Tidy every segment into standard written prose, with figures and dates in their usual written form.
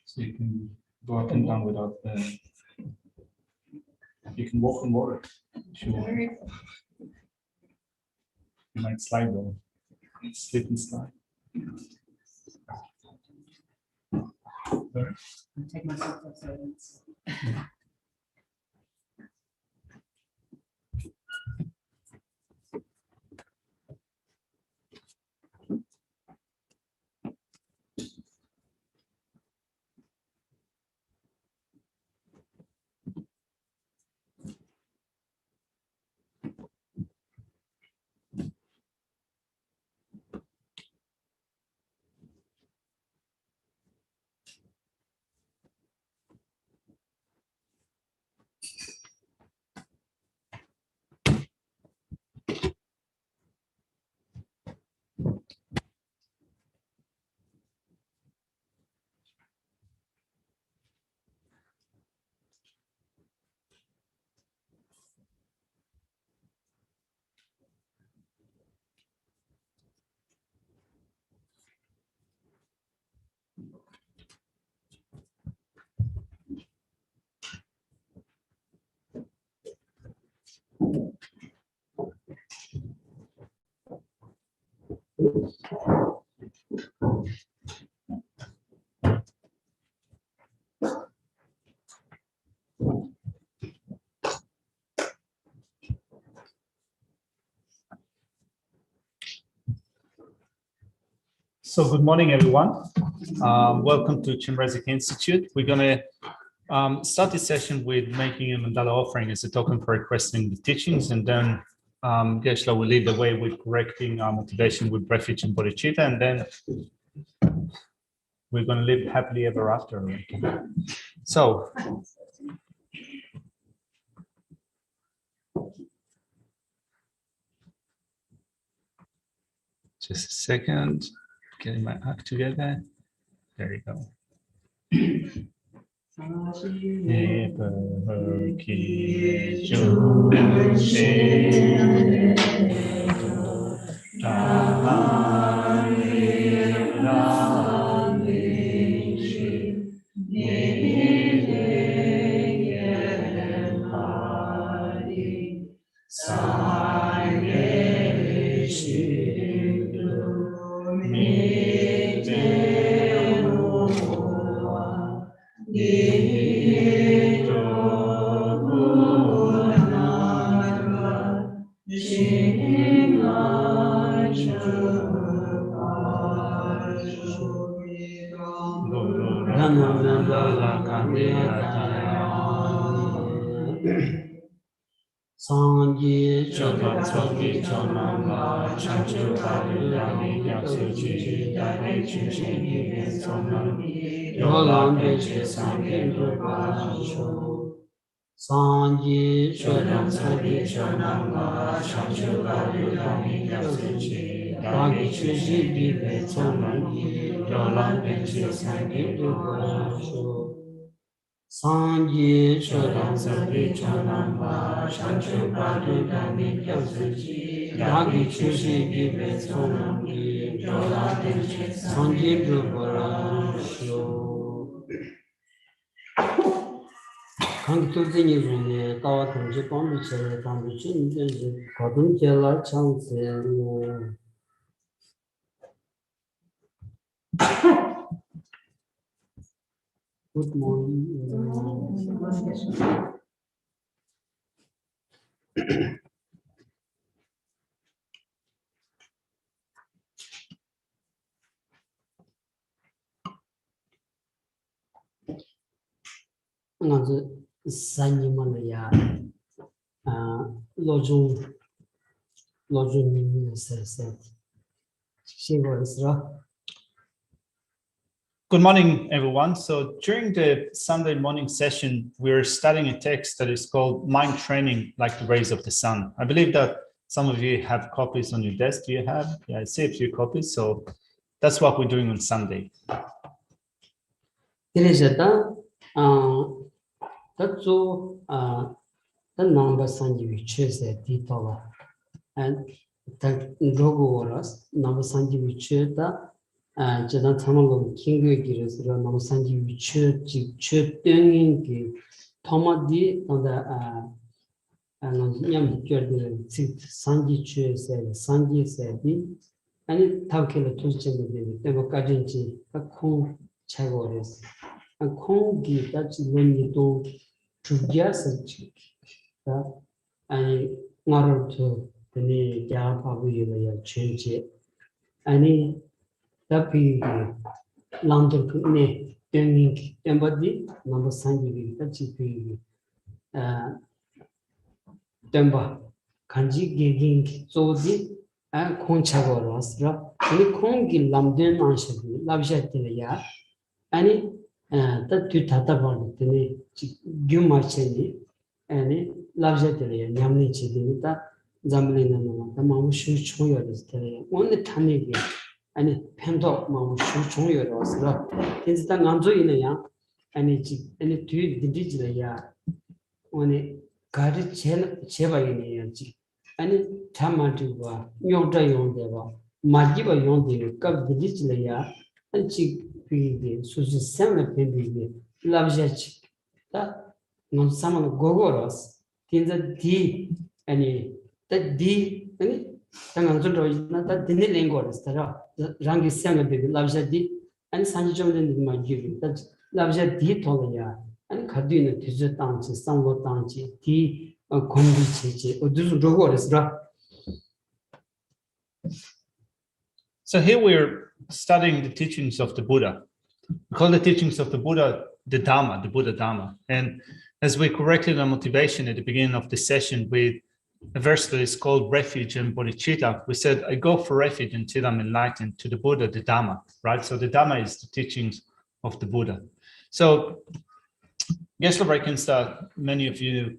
So you can go up and down without you can walk on water. Sure. You might slide though. Slip and slide. Take myself outside. So good morning, everyone. Welcome to Chenrezig Institute. We're going to start this session with making a mandala offering as a token for requesting the teachings, and then Geshe will lead the way with correcting our motivation with refuge and bodhicitta, and then we're going to live happily ever after. So, just a second, getting my act together. There you go. Sangye Chodan Sogi Chonamba Chanchu Padu Dami Yaksuchi Dami Chushi Given Sonan Yolam Beche Sangye Rupa Sangye Chodan Sogi Chonamba Chanchu Padu Dami Yaksuchi Dami Chushi Given Sonan Yolam Beche Sangye Rupa Sangye Chodan Sogi Chonamba Chanchu Padu Dami Yaksuchi Dami Chushi Given Sonan Yolam Beche Sangye Rupa 중에 가와 동지 범위체 담비진 이제 거든 제라 창세 Good morning. 먼저 산이만이야. 로중 세세. 시고스라. Good morning, everyone. So during the Sunday morning session, we're studying a text that is called Mind Training Like the Rays of the Sun. I believe that some of you have copies on your desk. Do you have? Yeah, I see a few copies. So that's what we're doing on Sunday. 그래서다 that's the number sanji chese ditola and the logo was number sanji cheta 저는 참을로 긴게 길어서 너무 산지 위치 땡인 게 토마디 온다 냠 겨들 산지 추에서 산지 세비 아니 타케를 투지는 데 뭐까지인지 콩 차고레스 콩기 같이 원리도 주기야서 다 아니 말을 되니 야파부이야 체제 아니 tapi landur ne training embody number sanji tachi pi temba kanji giging zodi a khonchago rasra ni khongi lamden anshabi labjate ya ani tatu tata bol tene gyumacheni ani labjate ya nyamni chidi ta zamlina no tamamu shu choyo destere on thanigi 아니 팬도 뭐 수중요로서 진짜 남조이네야 아니 뒤 디디지야 오늘 가르 제바이네야지 아니 참마디와 용자용대와 마지바 용대 까 디디지야 안치 비디 수수 셈을 빈디기 라브자치 다 논사만 고고로스 진짜 디 아니 디 아니 당장 저러나 디니 랭고스더라 rangi sanga de labjadi and sanjomden ma givi that labjadi tolya and khadina tije tanchi samlo tanchi ti kombi cheche odu rogoresra. So here we're studying the teachings of the Buddha. We call the teachings of the Buddha the Dhamma, the Buddha Dhamma. And as we corrected our motivation at the beginning of the session with a verse that is called refuge and bodhicitta, we said, I go for refuge until I'm enlightened to the Buddha, the Dhamma, right? So the Dhamma is the teachings of the Buddha. So Geshe reckons that many of you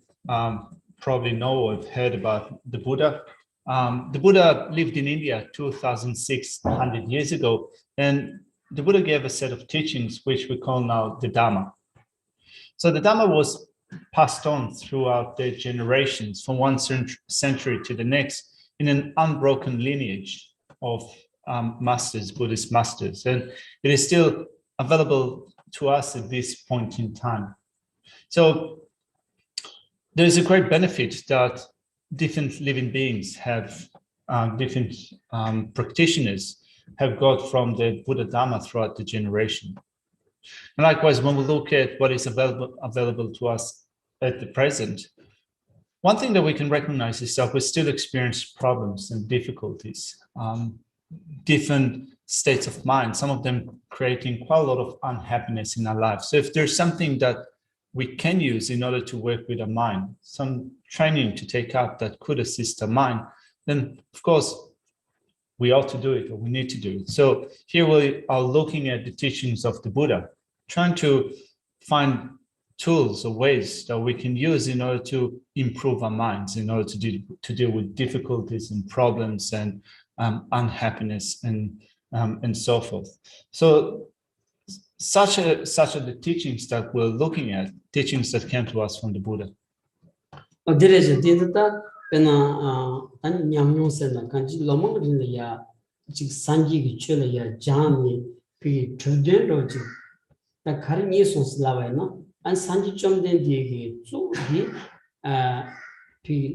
probably know or have heard about the Buddha. The Buddha lived in India 2,600 years ago, and the Buddha gave a set of teachings, which we call now the Dhamma. So the Dhamma was passed on throughout the generations from one century to the next in an unbroken lineage of masters, Buddhist masters. And it is still available to us at this point in time. So there's a great benefit that different living beings have, different practitioners have got from the Buddha Dhamma throughout the generation. And likewise, when we look at what is available to us at the present, one thing that we can recognize is that we still experience problems and difficulties, different states of mind, some of them creating quite a lot of unhappiness in our lives. So if there's something that we can use in order to work with our mind, some training to take up that could assist our mind, then of course we ought to do it, or we need to do it. So here we are looking at the teachings of the Buddha, trying to find tools or ways that we can use in order to improve our minds, in order to deal with difficulties and problems and unhappiness and so forth. So such are the teachings that we're looking at, teachings that came to us from the Buddha. and Sanji Chom then the so the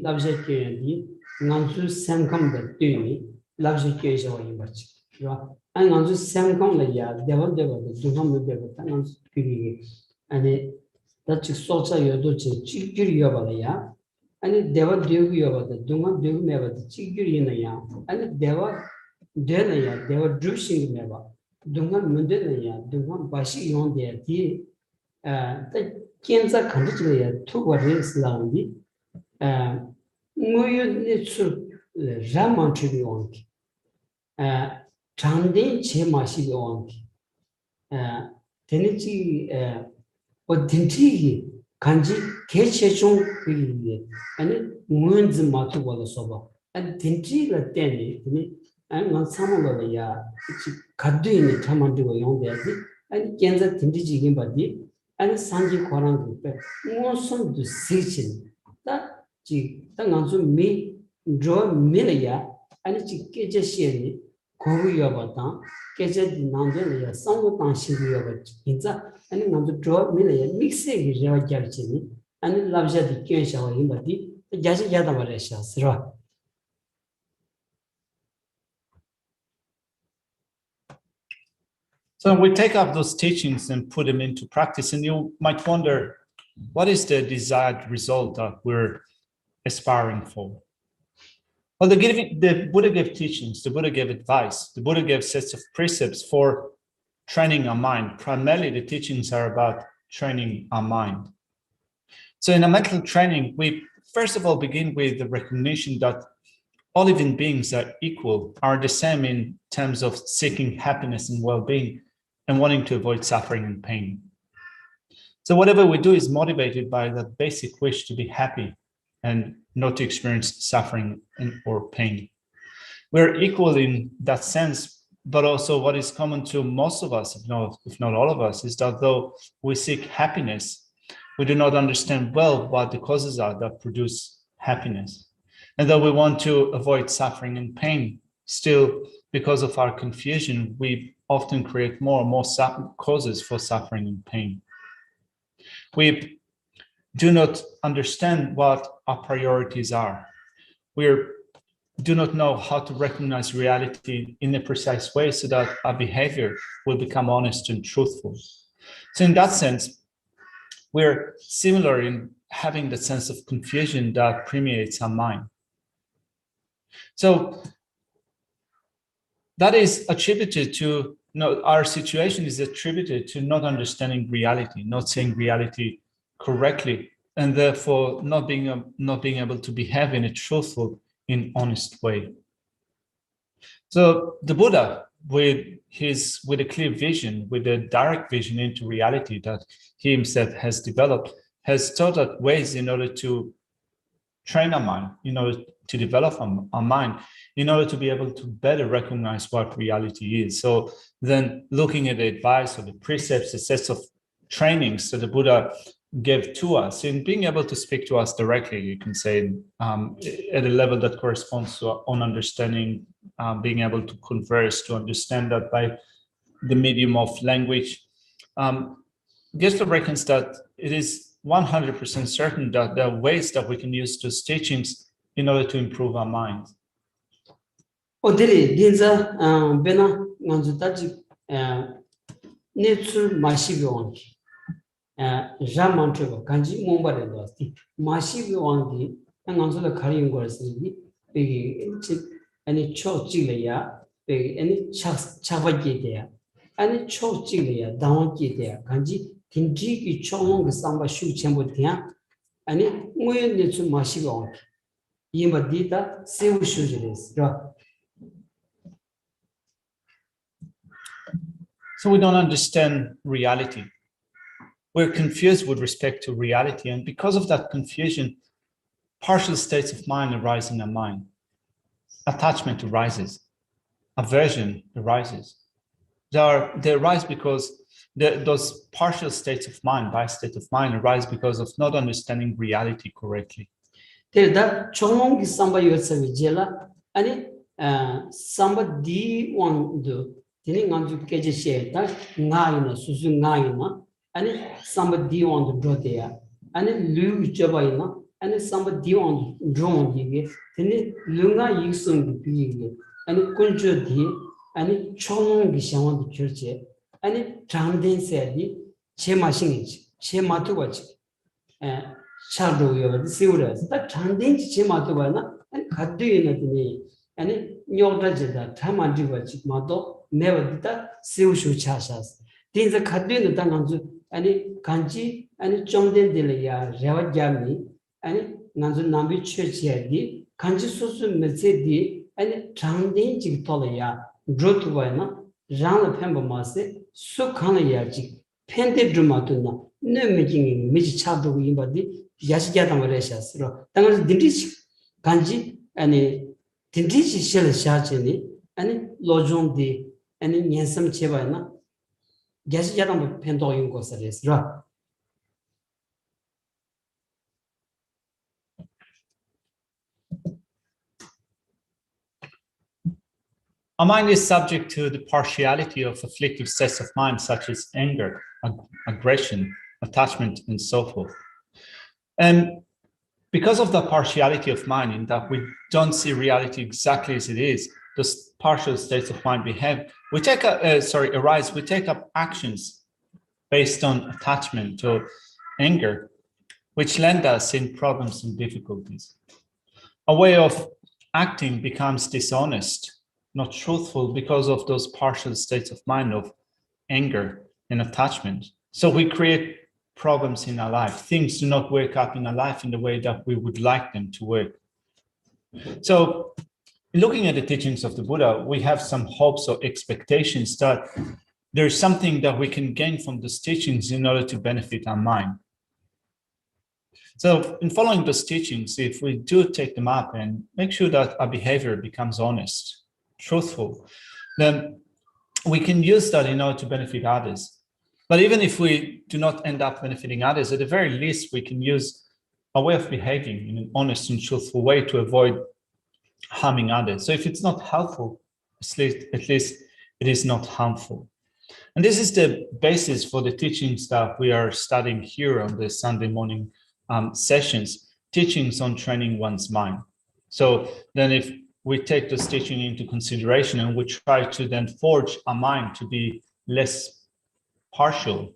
Labja the Nansu Samcom the Duni, Labja Kay or much. And Nansu Samcom the ya, devil the Duham the and that's sort of your doce, Chigiri over the ya, and it devil duty over the Dunga do never the Chigiri in the ya, and devil Delaya, they were dressing never. Dunga Mundelaya, Dunga Bashi on their tea. The Kenza Kandichia took what is Landi. Muyu Nitsu Raman Tribionki. Tandin Chemashi onki. Tenichi or Tintigi, Kanji, Kechechon, and Moons Matu was sober. And Tinti la Teni, and on some of the ya, Kadu in the Tamandu on there, and Kenza Tintiji body, and Sanji Koran, most to season. That she Tangansu me draw Millia, and she Geshe, Kogu Yabatan, Geshe Nandelia, somewhat Shiva Pinza, and on the draw Millia, mixing his Javachini, and loves the Kensha in body, the Jaja Yadavaresha. So we take up those teachings and put them into practice, and you might wonder, what is the desired result that we're aspiring for? Well, the Buddha gave teachings, the Buddha gave advice, the Buddha gave sets of precepts for training our mind. Primarily, the teachings are about training our mind. So in a mental training, we first of all begin with the recognition that all living beings are equal, are the same in terms of seeking happiness and well-being and wanting to avoid suffering and pain. So whatever we do is motivated by that basic wish to be happy and not to experience suffering or pain. We're equal in that sense, but also what is common to most of us, if not all of us, is that though we seek happiness, we do not understand well what the causes are that produce happiness. And though we want to avoid suffering and pain, still, because of our confusion, we often create more and more causes for suffering and pain. We do not understand what our priorities are. We do not know how to recognize reality in a precise way so that our behavior will become honest and truthful. So in that sense, we're similar in having the sense of confusion that permeates our mind. So that is attributed to, our situation is attributed to not understanding reality, not seeing reality correctly, and therefore not being able to behave in a truthful, in honest way. So the Buddha, with a clear vision, with a direct vision into reality that he himself has developed, has taught us ways in order to train our mind, in order to develop our mind, in order to be able to better recognize what reality is. So then looking at the advice or the precepts, the sets of trainings that the Buddha gave to us, in being able to speak to us directly, you can say, at a level that corresponds to our own understanding, being able to converse, to understand that by the medium of language. Geshe reckons that it is 100% certain that there are ways that we can use those teachings in order to improve our minds. Ramantrava, Kanji Mumba Dosti, Mashi Wangi, and also the Korean girls, any cho chilea, any chavaki there, any cho chilea, down there, Kanji, Tinji, Chong, Samba Shu Chambutia, and it went to Mashi Wangi. Yima Dita, Sewu Shujilis. So we don't understand reality. We're confused with respect to reality, and because of that confusion, partial states of mind arise in our mind. Attachment arises, aversion arises. They arise because those partial states of mind, by state of mind, arise because of not understanding reality correctly. That Chong is somebody with Savijela, and somebody want to Geshe that Naina, Susu Naina. and somebody on the draw there, and Lu Jabaina, and somebody on drawn dig, then Luna Yusung Pig, and Kunjo di, and Chong Gishawan the church, and Tramden said, Chema Singich, Chema to watch, Shadow over the Silvers, that Tramden Chema to Wana, and Kadu in the and Nyota Tamadi Mato never did that Silshu Chashas. Things are Kadu Tananzu, and Kanji, and Jomden Delia, Reva Jami, and Nanzu Nambi Church Yadi, Kanji Susu Mesedi, and Tramden Jigtolia, Drew to Vana, Ran the Pembamase, so Kanayajik, Pente Drumatuna, no making Mitch Chadu Imbadi, Yashjata Mareshas, Tangas Dindich, Kanji, and Tindichi Shell Shachini, and Lojong di, and Yansam Chevana, Yashjata Pento Yungosaris, Ra. Our mind is subject to the partiality of afflictive states of mind, such as anger, aggression, attachment, and so forth. And because of the partiality of mind, in that we don't see reality exactly as it is, those partial states of mind behave. We take arise. We take up actions based on attachment or anger, which land us in problems and difficulties. A way of acting becomes dishonest, not truthful, because of those partial states of mind of anger and attachment. So we create problems in our life. Things do not work out in our life in the way that we would like them to work. So looking at the teachings of the Buddha, we have some hopes or expectations that there's something that we can gain from those teachings in order to benefit our mind. So in following those teachings, if we do take them up and make sure that our behavior becomes honest, truthful, then we can use that in order to benefit others. But even if we do not end up benefiting others, at the very least, we can use a way of behaving in an honest and truthful way to avoid harming others. So if it's not helpful, at least it is not harmful. And this is the basis for the teachings that we are studying here on the Sunday morning sessions, teachings on training one's mind. So then if we take this teaching into consideration and we try to then forge our mind to be less partial,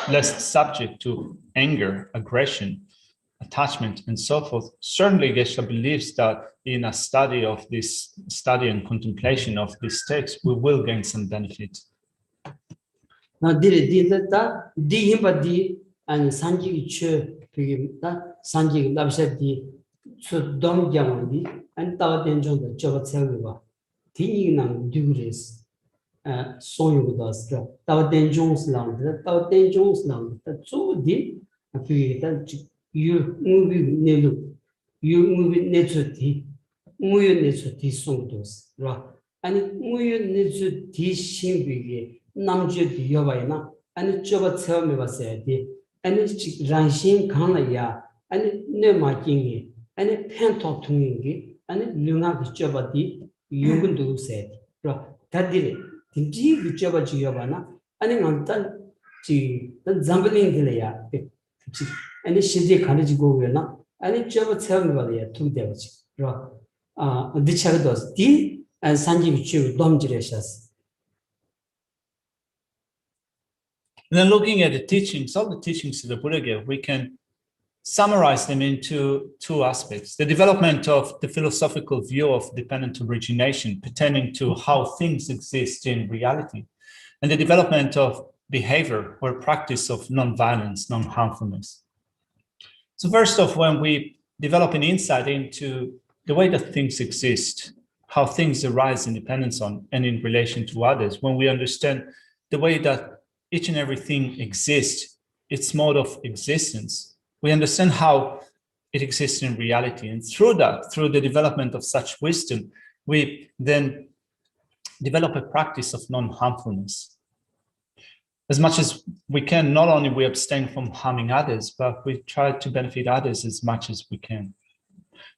less subject to anger, aggression, attachment, and so forth, certainly Geshe believes that in a study and contemplation of this text, we will gain some benefit. Now, and Sanji Sanji Labshadi, so Dom Yamandi, and Tawatenjon the Jobatselva, Tinang Dures, Song with us, Tawatenjon's land, Tawatenjon's land, that so deep, a period that you moving Nelu, you moving nature tea, Muyu nature tea song dos, and Muyu nature tea shimbigi, Namju Yovaina, and Jobatselva said, and it's Ranshin Kanaya, and Nema Kingi, and a Pento Tungi, and Luna Jobati, Yugundu said, that did it. Indeed, Jobachi Yovana, and in the Zambalin Hilea, and it's Shidi Kanji Govena, and it Jobatselva 2 days. The Charados, D and Sanji Chu, Dom Jereshas. Then looking at the teachings, all the teachings of the Buddha gave, we can summarize them into 2 aspects. The development of the philosophical view of dependent origination pertaining to how things exist in reality, and the development of behavior or practice of non-violence, non-harmfulness. So first off, when we develop an insight into the way that things exist, how things arise in dependence on and in relation to others, when we understand the way that each and everything exists, its mode of existence, we understand how it exists in reality. And through that, through the development of such wisdom, we then develop a practice of non-harmfulness. As much as we can, not only we abstain from harming others, but we try to benefit others as much as we can.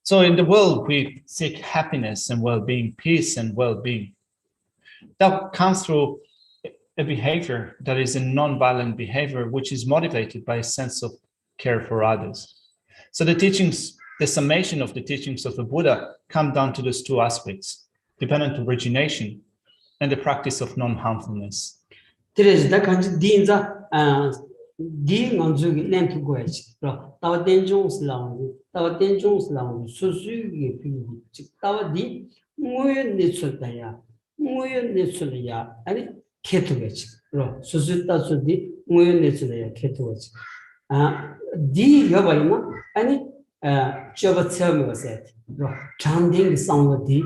So in the world, we seek happiness and well-being, peace and well-being. That comes through a behavior that is a non-violent behavior, which is motivated by a sense of care for others. So the teachings, the summation of the teachings of the Buddha come down to those two aspects, dependent origination and the practice of non-harmfulness. There's the kind of dinza di nganzu len to go ach tawa denjong slang su su ge pi tawa di ngoyo ne chul ya ani ketu ach su su ta su di ngoyo ne chul ya ketu ach di yo bai na ani choba tsam wa set chanding song di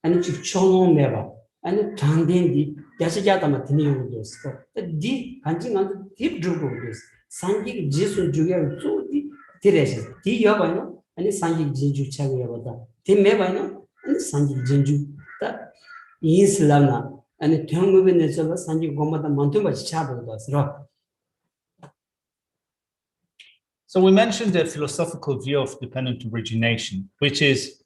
ani chi chong me ba ani chanding di 야시자다마 드니우도 있어. 디 간징한 딥 주고 있어. 산기 지수 주야 쪼디 디레시. 디 여바요. 아니 산기 진주 차고 여바다. 디 메바요. 아니 산기 진주 다 이슬람나 아니 평무변에서 산기 고마다 만tum바지 차보도 있어. So we mentioned the philosophical view of dependent origination, which is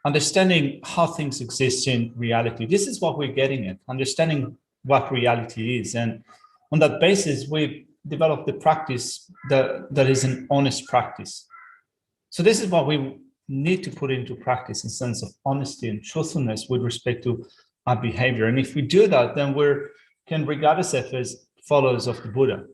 understanding how things exist in reality. This is what we're getting at, understanding what reality is. And on that basis, we've developed the practice that is an honest practice. So this is what we need to put into practice, in sense of honesty and truthfulness with respect to our behavior. And if we do that, then we can regard ourselves as followers of the Buddha.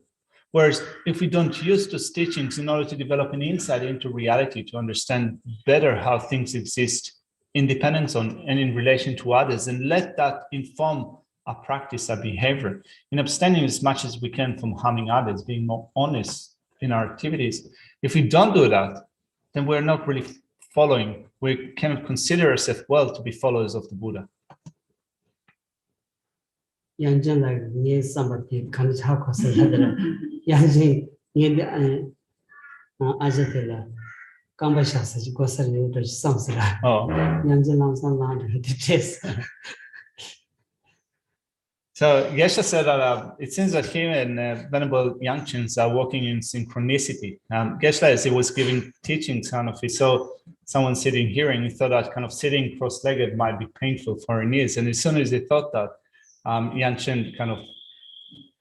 Whereas if we don't use those teachings in order to develop an insight into reality, to understand better how things exist in dependence on and in relation to others, and let that inform our practice, our behavior, in abstaining as much as we can from harming others, being more honest in our activities. If we don't do that, then we're not really following. We cannot consider ourselves well to be followers of the Buddha. So Geshe said that it seems that him and Venerable Yangchens are working in synchronicity. Geshe, as he was giving teachings, kind of, he saw someone sitting here, and he thought that kind of sitting cross-legged might be painful for her knees. And as soon as he thought that, Yangchen kind of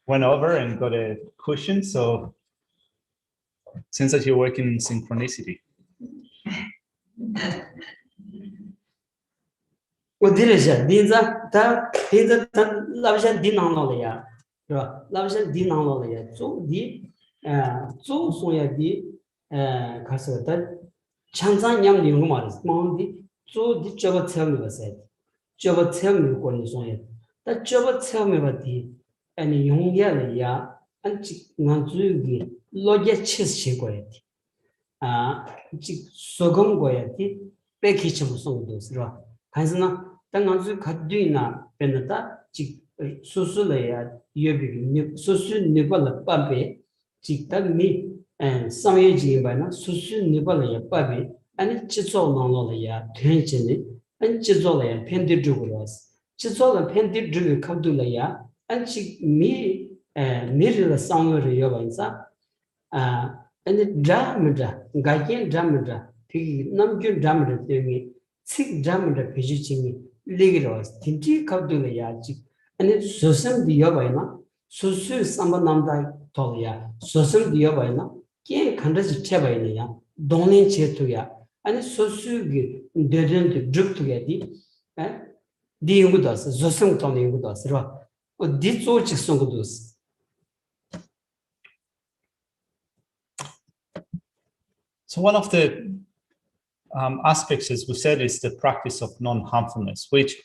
went over and got a cushion. So it seems that you're working in synchronicity. Udirja dinza ta labja dinangolya labja dinangolya zo di zo soya di kaso ta chanzan yang ling ma res ma di zo di choba tsam ba se choba tsam ko ni soya ta choba tsam ba di ani yongya le ya an chi nganzu gi loje chis che ko ya chi sogom go ya di pe ki chum so do sra 간스나 당한주 가드이나 변다 직 수수래야 여비 수수 니벌 빠베 직단미 상예지 바나 수수 니벌야 빠베 아니 지조나로야 된진이 안 지조래야 펜디주고라스 지조는 펜디주 카두래야 안치 미 미르 상여를 여반사 아니 드라마다 가긴 드라마다 티 남준 드라마다 되게 식 잠을 비지칭이 리그로스 팀지 카드려야지 아니 소선 디어바이나 소수 삼반남다 돌이야 소선 디어바이나 게 간다지 쳐바이냐 동네 제토야 아니 소수기 데든트 죽투게디 에 디응고다스 소선 동네고다스라 어디 쪼직송고도스 So one of the aspects, as we said, is the practice of non-harmfulness, which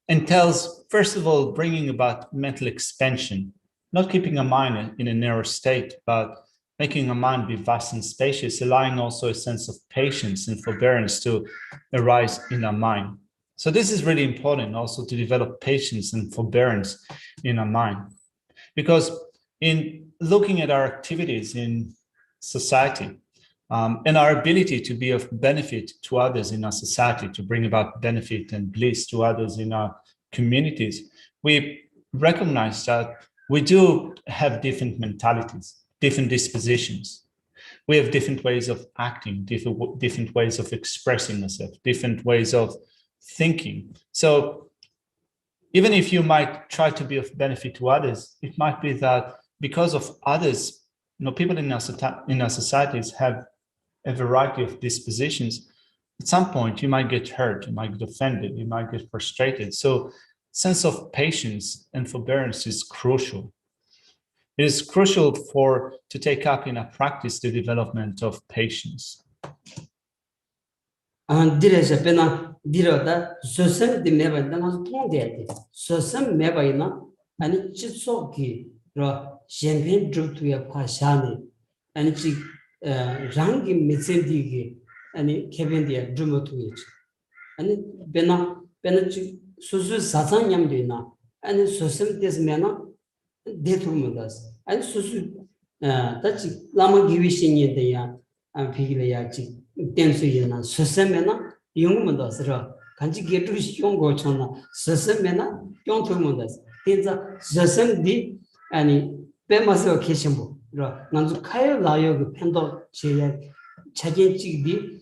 entails, first of all, bringing about mental expansion, not keeping a mind in a narrow state, but making a mind be vast and spacious, allowing also a sense of patience and forbearance to arise in our mind. So this is really important also, to develop patience and forbearance in our mind, because in looking at our activities in society, and our ability to be of benefit to others in our society, to bring about benefit and bliss to others in our communities, we recognize that we do have different mentalities, different dispositions. We have different ways of acting, different ways of expressing ourselves, different ways of thinking. So even if you might try to be of benefit to others, it might be that because of others, people in our societies have a variety of dispositions. At some point, you might get hurt, you might get offended, you might get frustrated. So sense of patience and forbearance is crucial. It is crucial to take up in a practice the development of patience. Direza pena dirada sosem di meba dana tongde sosem meba ina ani chitsoki ro champagne drup ya phashani ani chi rangi mitsendi gi ani kebendia drumotu ich ani pena chi susu sasanyam dina ani sosem des mena detumadas ani susu tachi lama givishinye de ya pigile ya chi tensu이나 스스메나 용문도스라 간지 게투시 용고촌나 스스메나 용토문도스 텐자 스스디 아니 베마서 계신부 라 난주 카일라요 그 팬도 제야 차겐직디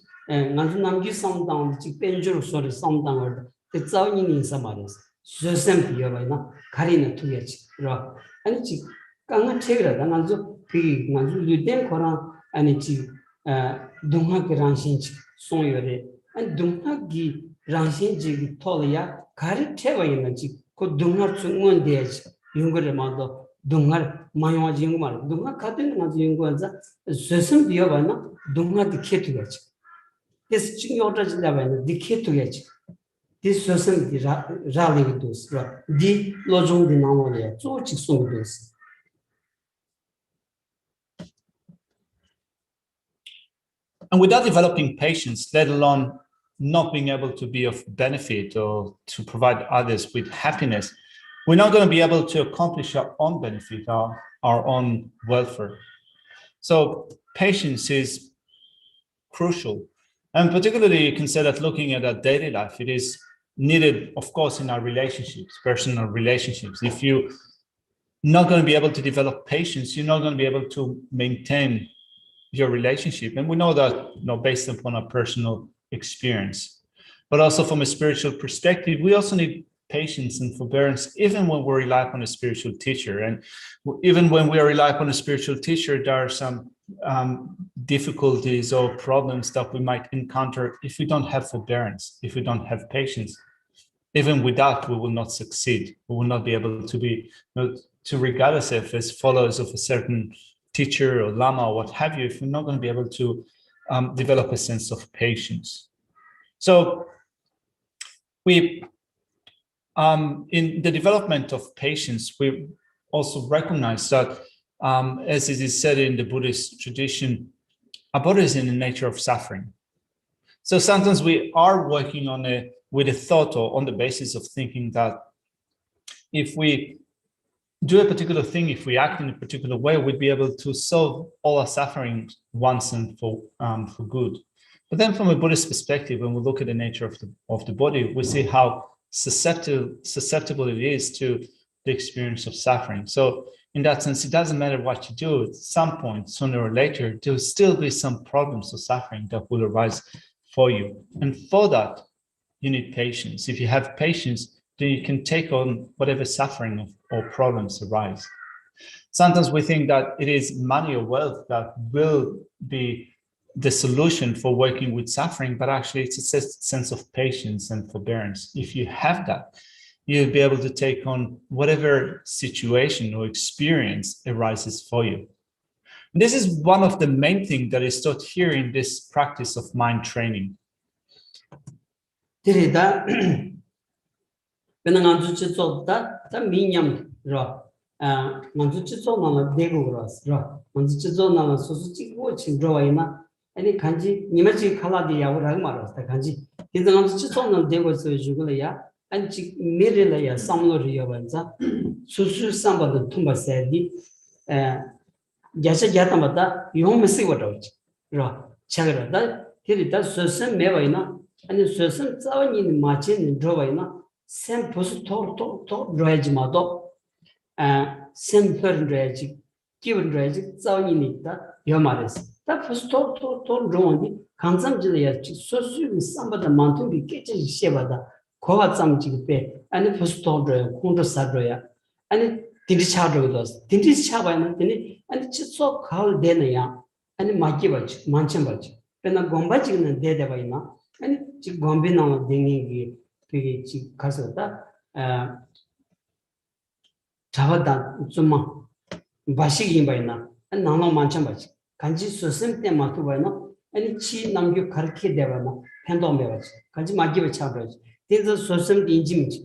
난주 남기 상당 직 벤주로 소리 상당을 그 자원이 인사 말이스 스스 비어바이나 가리는 투게지 라 아니 직 강한 책이라 난주 비 난주 유된 거랑 아니 직 동학기 랑신지 송여레 안 동학기 랑신지 토리아 가리 태워 있는지 그 동학 중원대지 용거를 마도 동학 마요지 용말 동학 같은 거지 용거자 스스 비어바나 동학이 캐투가지 그래서 중요하지 나바는 디캐투가지 디 스스 라리도스 디 로종디 나오래 조직 송도스 And without developing patience, let alone not being able to be of benefit or to provide others with happiness, we're not going to be able to accomplish our own benefit, our own welfare. So patience is crucial. And particularly, you can say that looking at our daily life, it is needed, of course, in our relationships, personal relationships. If you're not going to be able to develop patience, you're not going to be able to maintain your relationship. And we know that, based upon our personal experience, but also from a spiritual perspective, we also need patience and forbearance, even when we rely upon a spiritual teacher. And even when we rely upon a spiritual teacher, there are some difficulties or problems that we might encounter if we don't have forbearance, if we don't have patience. Even with that, we will not succeed. We will not be able to regard ourselves as followers of a certain teacher or lama or what have you, if we're not going to be able to develop a sense of patience. So we, in the development of patience, we also recognize that, as it is said in the Buddhist tradition, our body is in the nature of suffering. So sometimes we are working with a thought or on the basis of thinking that if we do a particular thing, if we act in a particular way, we'd be able to solve all our suffering once and for good. But then from a Buddhist perspective, when we look at the nature of the body, we see how susceptible it is to the experience of suffering. So in that sense, it doesn't matter what you do, at some point, sooner or later, there will still be some problems or suffering that will arise for you. And for that, you need patience. If you have patience, then you can take on whatever suffering or problems arise. Sometimes we think that it is money or wealth that will be the solution for working with suffering, but actually it's a sense of patience and forbearance. If you have that, you'll be able to take on whatever situation or experience arises for you. And this is one of the main things that is taught here in this practice of mind training. Nganzu chizo da minyam ra nganzu chizo nana degu ras ra nganzu chizo nana susu chigo chindro ina ani kanji nimachi khala di ya ura maras ta kanji kinza nganzu chizo nana degu so jugula ya anchi mere la ya samlo riya banza susu samba da tumba sedi Geshe jatamata yomsi watawchi ra chagra da tiri da susu mewa ina ani susu zawani ni machin ndro ina sem posu to rage mado sem per rage given rage zawni nita yomares ta posu to rondi kanzam jile ya so su samba da mantu bi keche shebada kowa tsam chigi pe ani pusto dro kundu sadro ya ani tindi chadro dos tindi chaba na tini ani chitso khal de na ya ani maki bach manchen bach pena gomba chigi na de ba ina ani chi gombe na dingi gi pe chi kaso da chawada tsuma bashi gi ba ina ani nang manchen bach kanji susem te ma tu ba ina ani chi namgyu karki de ba na pendo me bach kanji maki bach chadro These are social injims.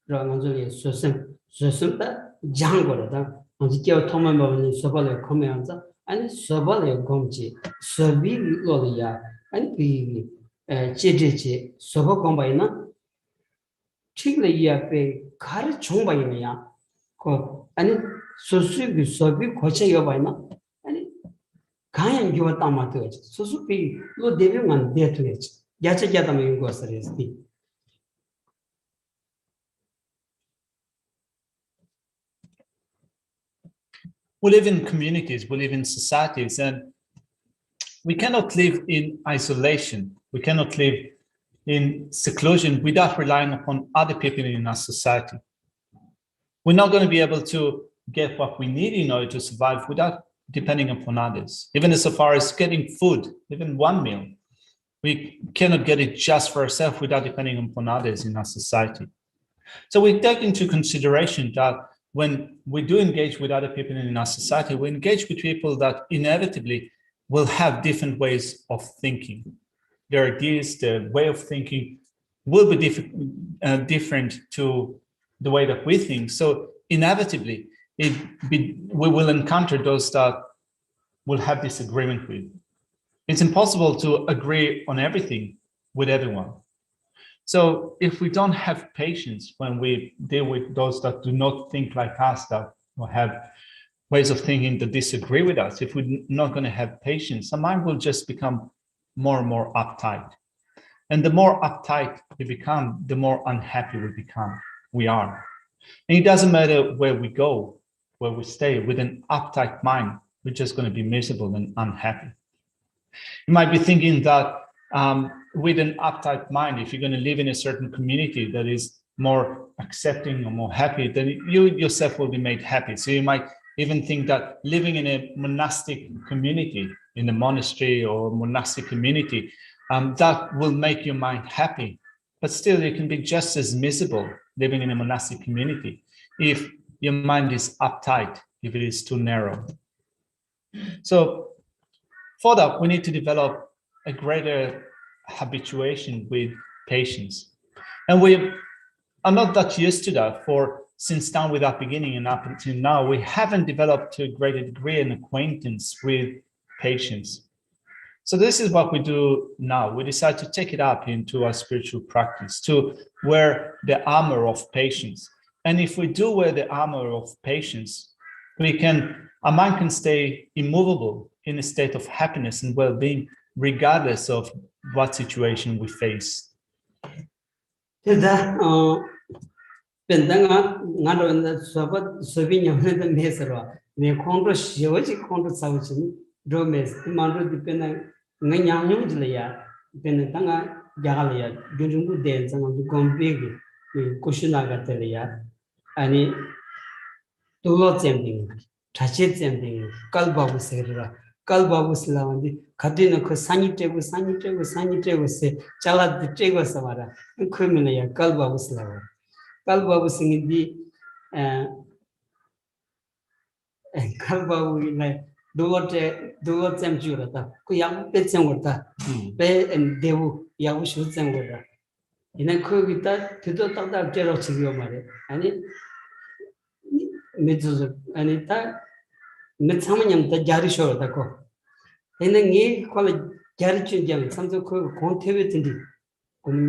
Social Jangor, and the Tommy Sobale Comianza, and Sobale Gomchi, Sobi Lolia, and P. Chidici, Sobo Combina, Chiglia pay Kari Chumbaina, and Sosubi Sobi Kocha Yobina, and Kayan give a tamato, Sosupi, Lo Devim and Dear to it. Yacha Yatam Gosaris. We live in communities, we live in societies, and we cannot live in isolation. We cannot live in seclusion without relying upon other people in our society. We're not going to be able to get what we need in order to survive without depending upon others. Even as far as getting food, even one meal, we cannot get it just for ourselves without depending upon others in our society. So we take into consideration that when we do engage with other people in our society, we engage with people that inevitably will have different ways of thinking. Their ideas, their way of thinking will be different to the way that we think. So inevitably, we will encounter those that will have disagreement with. It's impossible to agree on everything with everyone. So if we don't have patience when we deal with those that do not think like us, that will have ways of thinking that disagree with us, if we're not going to have patience, our mind will just become more and more uptight. And the more uptight we become, the more unhappy we are. And it doesn't matter where we go, where we stay, with an uptight mind, we're just going to be miserable and unhappy. You might be thinking that with an uptight mind, if you're going to live in a certain community that is more accepting or more happy, then you yourself will be made happy. So you might even think that living in a monastic community, in a monastery or monastic community, that will make your mind happy. But still, you can be just as miserable living in a monastic community if your mind is uptight, if it is too narrow. So for that, we need to develop a greater habituation with patience. And we are not that used to that, for since time without beginning and up until now, we haven't developed to a greater degree an acquaintance with patience. So this is what we do now. We decide to take it up into our spiritual practice, to wear the armor of patience. And if we do wear the armor of patience, our mind can stay immovable in a state of happiness and well-being, regardless of what situation we face. Kalbabu Slavandi, Kadina Kosani Tegu, se, Chala the Tego Samara, and Criminal Kalbabu Slava. Kalbabu singing the Kalbabu like do what them Jurata, Kuyam Petsamurta, Be and Devu Yavushu Zamura. In a Kurvita, to do that Jeroxigomare, and it Mitsu and it Mitsamaniam the Jarisho Dako. And then ye call it Jarichin, something called Contivity,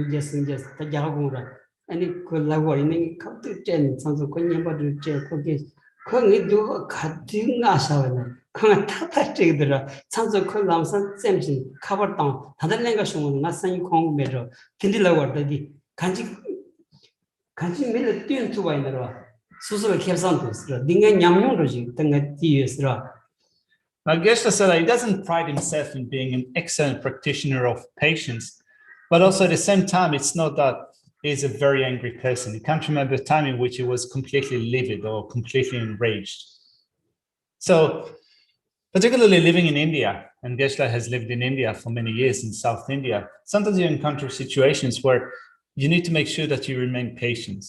just the Jagura, and it could lower in a couple of 10, something called about the cookies. Couldn't do a cutting Asha, come a take the something called Lamson Samson, covered down, other language, not saying Kong Metro, Tindilla, the Kanji made a tune to wine the rock. Susan Kersantos, Dingan Yamuroji, Tanga Tius. Geshe said he doesn't pride himself in being an excellent practitioner of patience, but also at the same time, it's not that is a very angry person. He can't remember a time in which he was completely livid or completely enraged. So, particularly living in India, and Geshe has lived in India for many years in South India, sometimes you encounter situations where you need to make sure that you remain patient.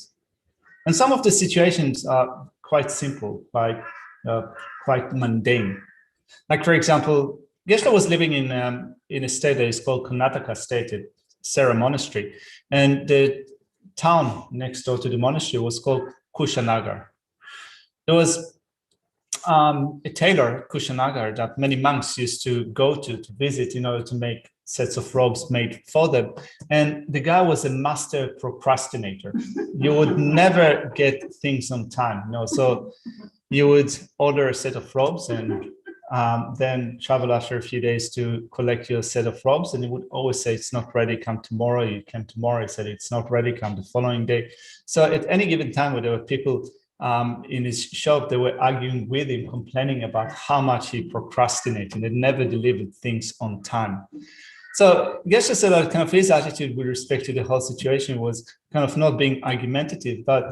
And some of the situations are quite simple, quite mundane. Like, for example, Geshe was living in a state that is called Karnataka state, Sera Monastery. And the town next door to the monastery was called Kushinagar. There was a tailor, Kushinagar, that many monks used to go to visit in order to make sets of robes made for them. And the guy was a master procrastinator. You would never get things on time, so you would order a set of robes and then travel after a few days to collect your set of robes, and he would always say, it's not ready, come tomorrow. You came tomorrow, he said, it's not ready, come the following day. So at any given time where there were people in his shop, they were arguing with him, complaining about how much he procrastinated and never delivered things on time. So Geshe said that kind of his attitude with respect to the whole situation was kind of not being argumentative, but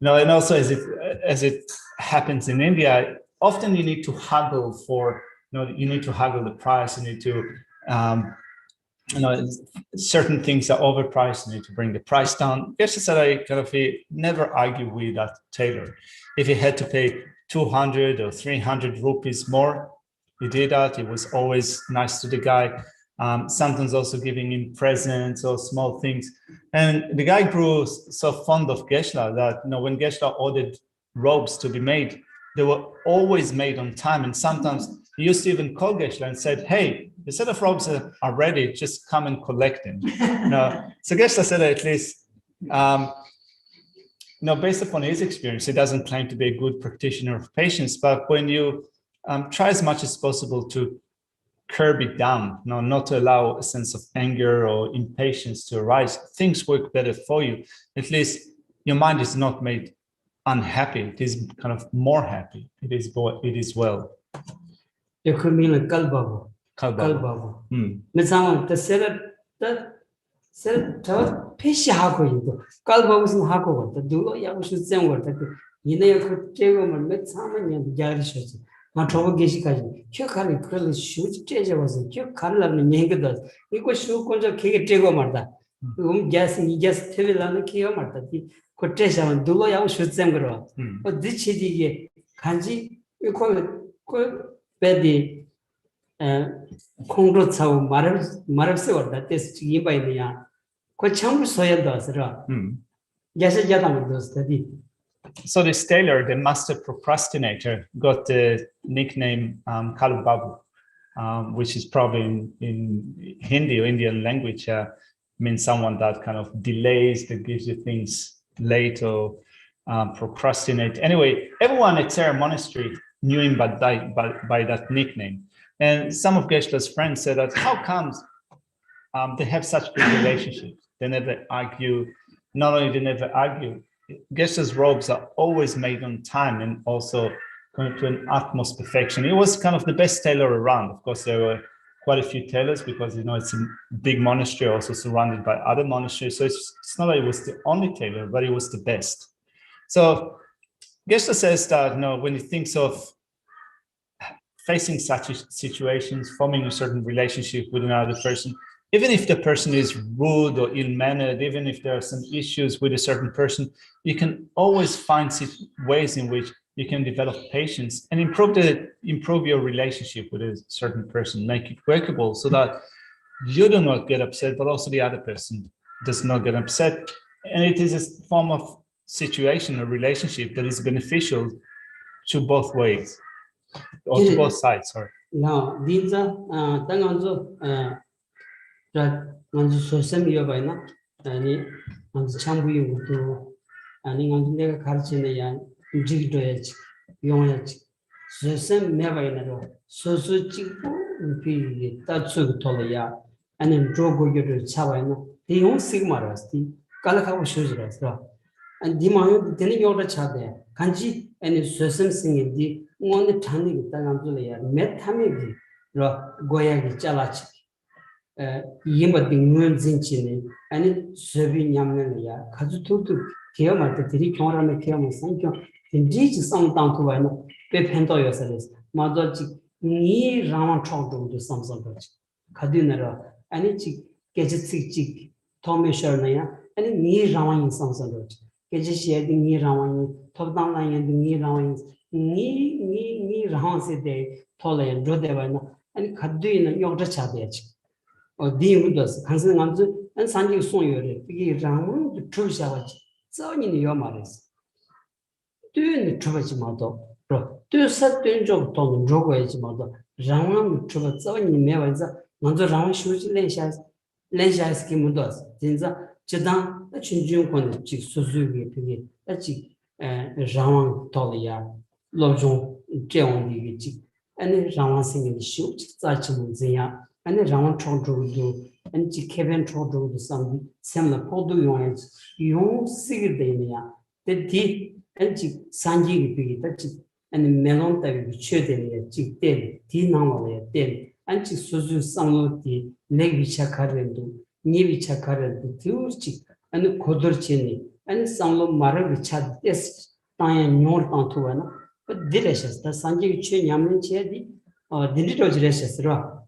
and also as it happens in India, often you need to haggle for, you need to haggle the price, you need to, certain things are overpriced, you need to bring the price down. Geshe said I kind of never argue with that tailor. If he had to pay 200 or 300 rupees more, he did that. He was always nice to the guy. Sometimes also giving him presents or small things. And the guy grew so fond of Geshe that, when Geshe ordered robes to be made, they were always made on time. And sometimes he used to even call Geshe and said, hey, the set of robes are ready, just come and collect them. So Geshe said at least, based upon his experience, he doesn't claim to be a good practitioner of patience, but when you try as much as possible to curb it down, not to allow a sense of anger or impatience to arise, things work better for you. At least your mind is not made unhappy, it is kind of more happy. It is well. You could mean a kalbabu. Kalbabu. Mitzama, the set Pishi Hako, Kalbabu Hako, the Dulo Yamush Zemward, you could take over Mitzama and Garishes. Matrovo Geshikaji, Chukari curly shoot, Jeja was a Chukala and Yangadas. You could shoot Konja Kego Marta. Guessing you just tell it on the Kiyomarta. Quotation and Dulo Yamush Zemgro. But this chidi Kanji, you call it Betty Congrotso Marabso, that is to give by the Quacham Soya does. Yes, a gentleman does study. So this tailor, the master procrastinator, got the nickname Kalubabu, which is probably in Hindi or Indian language, means someone that kind of delays, that gives you things late or procrastinate. Anyway, everyone at Sera Monastery knew him by that nickname. And some of Geshe's friends said that how comes they have such good relationships? They never argue. Not only they never argue, Geshe's robes are always made on time and also going to an utmost perfection. He was kind of the best tailor around. Of course, there were quite a few tailors because, it's a big monastery, also surrounded by other monasteries. So it's not that he was the only tailor, but he was the best. So Geshe says that, when he thinks of facing such situations, forming a certain relationship with another person, even if the person is rude or ill-mannered, even if there are some issues with a certain person, you can always find ways in which you can develop patience and improve your relationship with a certain person, make it workable so that you do not get upset, but also the other person does not get upset. And it is a form of situation, a relationship that is beneficial to both ways, or to both sides, sorry. Now, these are 먼저 소셈이어 봐이나 아니 먼저 참부유도 아니 먼저 내가 가르치는 양 움직이도야지 용어야지 소셈 매바이나로 소소 찍고 비 따츠고 돌아야 아니 조고교를 차와이나 대용 시그마라스티 깔라카고 쇼즈라서 안 디마요 되는 요를 차대 간지 아니 소셈 생인디 오늘 단이 땅안들이야 메타미기 로 고야기 잘라치 yimba dingwen zinchini 아니 저비 냠내야 가지고도 기어마다 들이 경험을 기어면 상경 진지지 상당도 와는 배편도여서는 맞아지 니 라만 총도도 상상도지 가디나라 아니 지 게지지 토메셔나야 아니 니 라만 상상도지 게지시에디 니 라만 토당나야 니 라만 니 라한세데 토레 조데바나 아니 가디는 요저 차대지 디무도스 간선 간주 안 산지 송요레 이게 라문 tru샤와지 저니는 요 말이스 뚜는 tru바지 마도 로 뚜사 뚜ン좀 돈은 조고야지 마도 라문 tru바 저니 매완자 먼저 라문 쇼지 렌샤스 기무도스 진짜 저당 춘중권 지 수수기 되게 같이 라문 돌이야 로종 제원디기 아니 라문 생기 쇼지 자치는 지야 아니 라문 총조도 안지 케벤 총조도 상 샘나 포도 용 시기되냐 데디 안지 산지기 비기 다치 아니 멜론 따위 최대냐 직대 디나마에 된 안지 수수 상로디 내비차 카렌도 니비차 카렌도 튜치 아니 고더치니 아니 상로 마르 비차 데스 타야 뇨르 탄투와나 디레셔스 다 산지기 최 냠는 체디 딘디토지레셔스로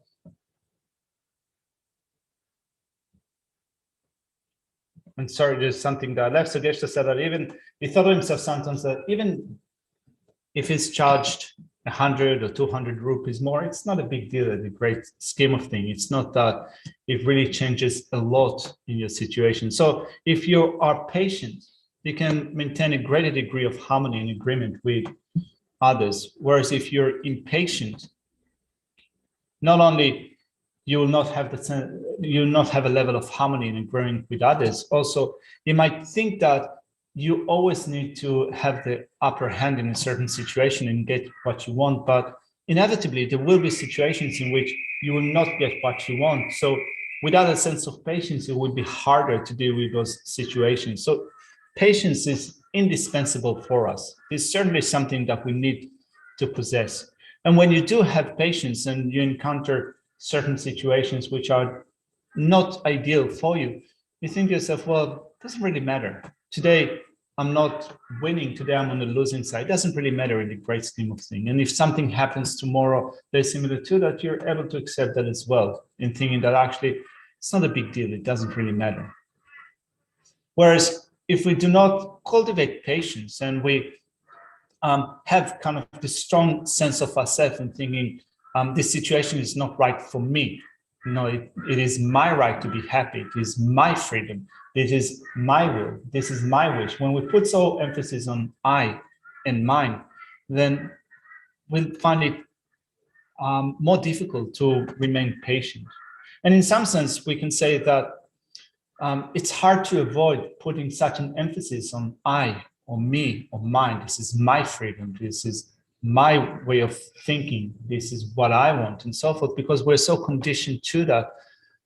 And sorry, there's something that I left. So Geshe said that even he thought of himself sometimes that even if he's charged 100 or 200 rupees more, it's not a big deal in the great scheme of things. It's not that it really changes a lot in your situation. So if you are patient, you can maintain a greater degree of harmony and agreement with others. Whereas if you're impatient, not only you will not have a level of harmony and agreement with others. Also, you might think that you always need to have the upper hand in a certain situation and get what you want, but inevitably there will be situations in which you will not get what you want. So without a sense of patience, it will be harder to deal with those situations. So patience is indispensable for us. It's certainly something that we need to possess. And when you do have patience and you encounter certain situations which are not ideal for you, you think to yourself, well, it doesn't really matter. Today, I'm not winning. Today, I'm on the losing side. It doesn't really matter in the great scheme of things. And if something happens tomorrow, very similar to that, you're able to accept that as well, in thinking that actually it's not a big deal. It doesn't really matter. Whereas if we do not cultivate patience and we have kind of the strong sense of ourselves and thinking, this situation is not right for me. No, it is my right to be happy. It is my freedom. It is my will. This is my wish. When we put so emphasis on I and mine, then we'll find it more difficult to remain patient. And in some sense, we can say that it's hard to avoid putting such an emphasis on I or me or mine. This is my freedom. This is my way of thinking. This is what I want, and so forth, because we're so conditioned to that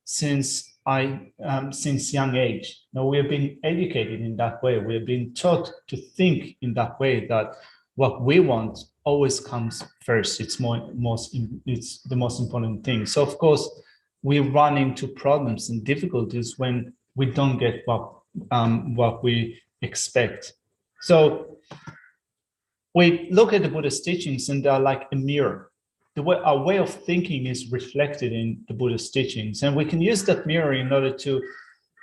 since young age. Now, we have been educated in that way. We have been taught to think in that way, that what we want always comes first. It's the most important thing. So of course, we run into problems and difficulties when we don't get what we expect. So we look at the Buddha's teachings and they're like a mirror. Our way of thinking is reflected in the Buddha's teachings, and we can use that mirror in order to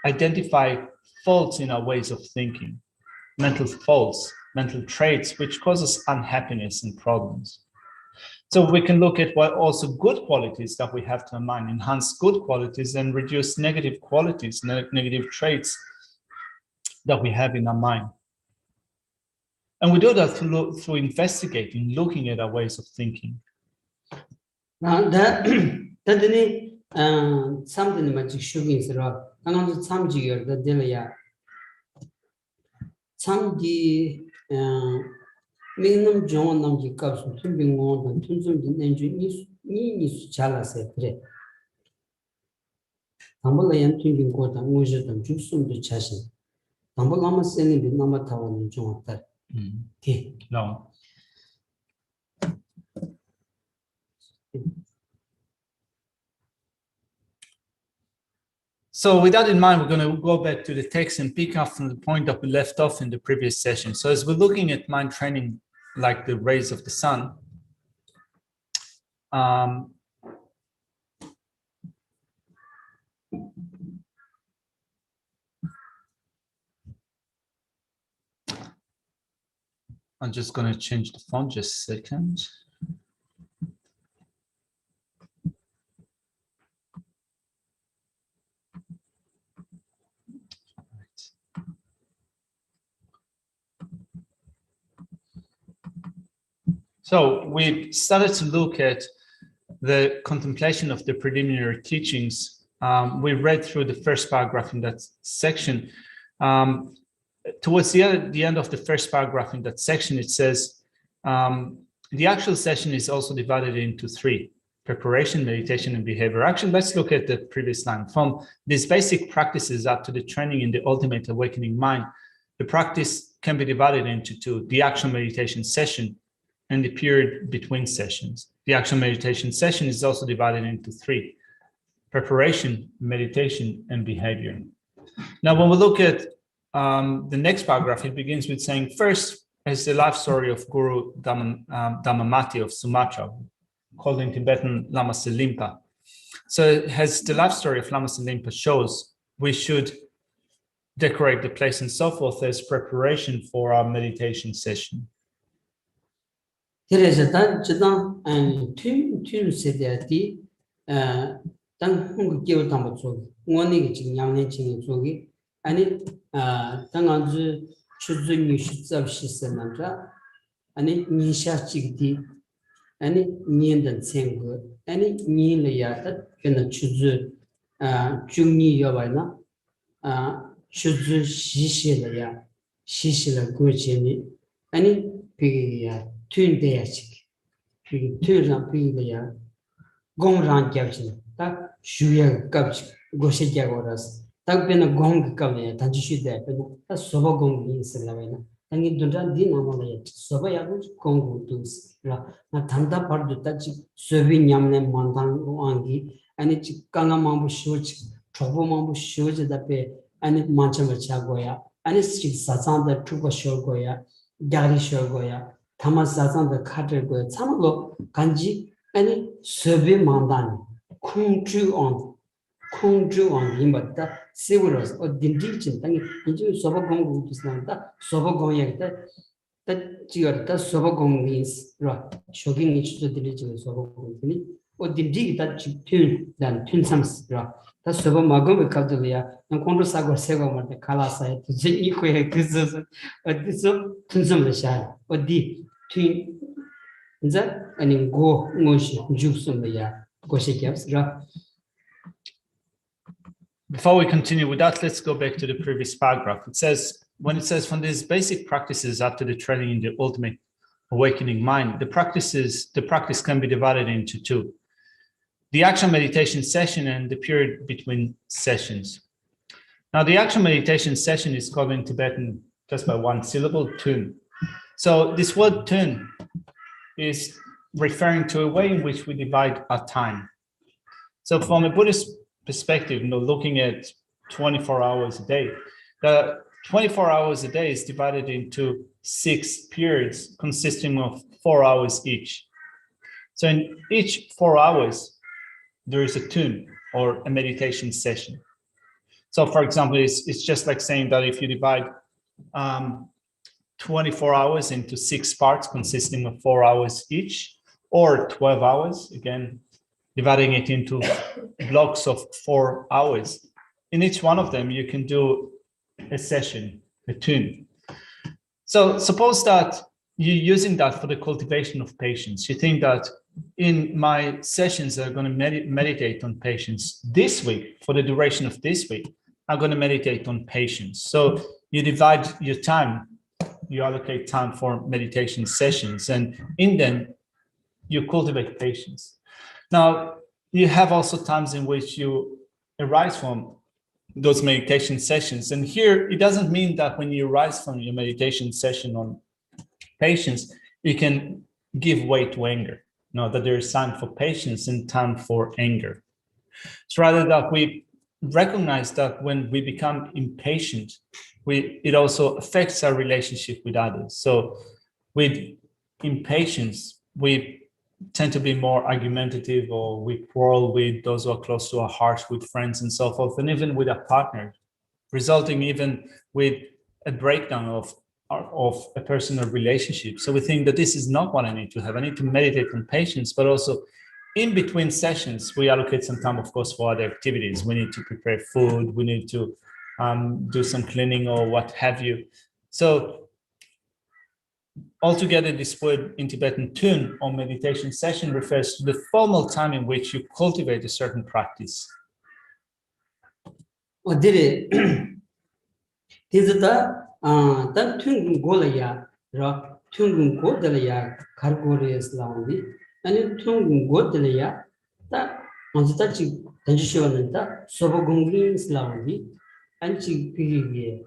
identify faults in our ways of thinking, mental faults, mental traits, which causes unhappiness and problems. So we can look at what also good qualities that we have to our mind, enhance good qualities and reduce negative qualities, negative traits that we have in our mind. And we do that through investigating, looking at our ways of thinking. 다들이 참들이 마치 쇼긴스라 강한도 참지여 다들이야 참기 민놈 좋은 남기 값은 튼빙원 튼좀 된주 니 잘라서 그래 담벌라연 튼빙고 당무저던 죽숨도 자신 담벌 아마 쓰는 남아 타원은 좀 없다 No. So with that in mind, we're going to go back to the text and pick up from the point that we left off in the previous session. So as we're looking at mind training like the rays of the sun, I'm just going to change the font just a second. So we started to look at the contemplation of the preliminary teachings. We read through the first paragraph in that section. Towards the end of the first paragraph in that section, it says, the actual session is also divided into three: preparation, meditation, and behavior. Actually, let's look at the previous line. From these basic practices up to the training in the ultimate awakening mind, the practice can be divided into two: the actual meditation session and the period between sessions. The actual meditation session is also divided into three: preparation, meditation, and behavior. Now, when we look at the next paragraph, it begins with saying, first is the life story of Guru Dhammamati of Sumatra, called in Tibetan Lama Selimpa. So as the life story of Lama Selimpa shows, we should decorate the place and so forth as preparation for our meditation session. 그래서 단지당 튠 세대티 단 한국 기업 담보 쪽 원이 지금 양내 지금 쪽이 아니 당한주 추준이 시점 시스템한테 아니 니샤 찍디 아니 니엔던 생고 아니 니르야다 그는 추주 중니 여바나 추주 시시라야 시시라 고치니 아니 비야 튠데야식 그 튠랑 비야 공랑 잡지 딱 슈야 갑지 고시자고라스 딱 베나 공 갑네 단지시대 딱 소바 공이 있으려면 당이 돈단 디나모야 소바야고 공고도스라 나 단다 파르도 딱지 소비 냠네 만당 안기 아니 지 강아마부 쇼지 초보마부 쇼지다페 아니 만참을 차고야 아니 시 사상다 투고 쇼고야 야리 쇼고야 타마사상의 카드고 참로 간지 아니 서비 만단 쿵주온 임었다 세우러스 어딘디진 당이 이제 소바공부 있는다 소바공이다 다 지어다 소바공이스라 쇼깅 이슈도 들리지 소바공이니 어딘디다 튠단 튠삼스라 다 소바마금 카드리아 난 콘도사고 세고마데 칼라사에 이제 이코에 그저 어디서 튠삼을 어디 튠 이제 아니 고 뭐시 주스면야 고시캡스라. Before we continue with that, let's go back to the previous paragraph. It says, when it says from these basic practices up to the training in the ultimate awakening mind, the practice can be divided into two: the actual meditation session and the period between sessions. Now, the actual meditation session is called in Tibetan just by one syllable, tun. So this word tun is referring to a way in which we divide our time. So from a Buddhist perspective, looking at 24 hours a day, the 24 hours a day is divided into 6 periods consisting of 4 hours each. So in each 4 hours, there is a tune or a meditation session. So for example, it's just like saying that if you divide 24 hours into 6 parts consisting of 4 hours each, or 12 hours, again, dividing it into blocks of 4 hours. In each one of them, you can do a session, a tune. So suppose that you're using that for the cultivation of patience. You think that in my sessions, I'm going to meditate on patience this week, for the duration of this week, I'm going to meditate on patience. So you divide your time, you allocate time for meditation sessions, and in them, you cultivate patience. Now, you have also times in which you arise from those meditation sessions. And here, it doesn't mean that when you arise from your meditation session on patience, you can give way to anger. No, that there is time for patience and time for anger. It's rather that we recognize that when we become impatient, it also affects our relationship with others. So with impatience, we tend to be more argumentative, or we quarrel with those who are close to our hearts, with friends and so forth, and even with our partner, resulting even with a breakdown of a personal relationship. So we think that this is not what I need to have. I need to meditate on patience, but also in between sessions, we allocate some time, of course, for other activities. We need to prepare food, we need to do some cleaning or what have you. So altogether, this word in Tibetan tun, or meditation session, refers to the formal time in which you cultivate a certain practice. 어디래 디즈다 단 퉁군 골이야 라 퉁군 고들이야 가르고리스라운디 아니 퉁군 고들이야 다 먼저다지 던지셔는다 소보공린스라운디 안치 그게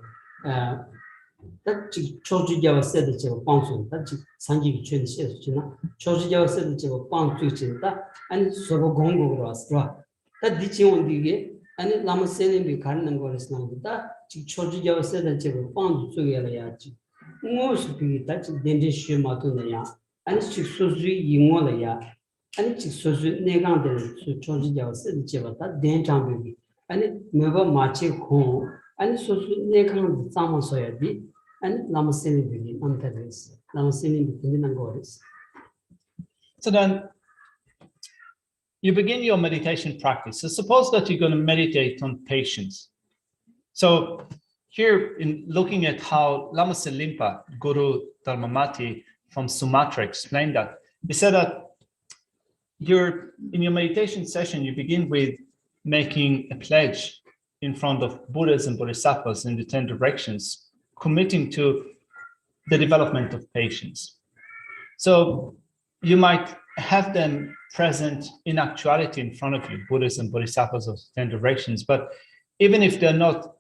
다지 초주자와 세드 제가 방송 다지 산지기圈 시에서지나 초주자와 세드 제가 방송 진다 아니 소보공고로 왔어 다 디치온디게 아니 라마셀님이 가는 거였습니다. 즉 초지자와 세대 제가 방주 쪽에라야지. 무엇이 비다 즉 덴데시 마토나야. 아니 즉 소수의 이모라야. 아니 즉 소수 내강들 초지자와 세대 제가 다 덴장비. 아니 뭐가 마치 고 아니 소수 내강 싸면서야지. 아니 라마셀님이 남다르스. 라마셀님이 듣는 거였어. So then you begin your meditation practice. So suppose that you're going to meditate on patience. So here, in looking at how Lama Selimpa, Guru Dharmamati from Sumatra, explained that, he said that in your meditation session, you begin with making a pledge in front of Buddhas and Bodhisattvas in the 10 directions, committing to the development of patience. So you might have them present in actuality in front of you, Buddhas and Bodhisattvas of 10 directions. But even if they're not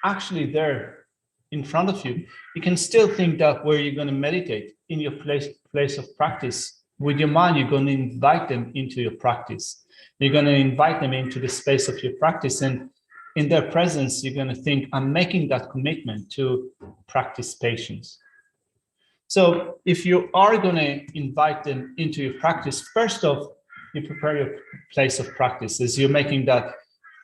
actually there in front of you, you can still think that where you're going to meditate in your place of practice, with your mind, you're going to invite them into your practice. You're going to invite them into the space of your practice. And in their presence, you're going to think, I'm making that commitment to practice patience. So if you are going to invite them into your practice, first off, you prepare your place of practice as you're making that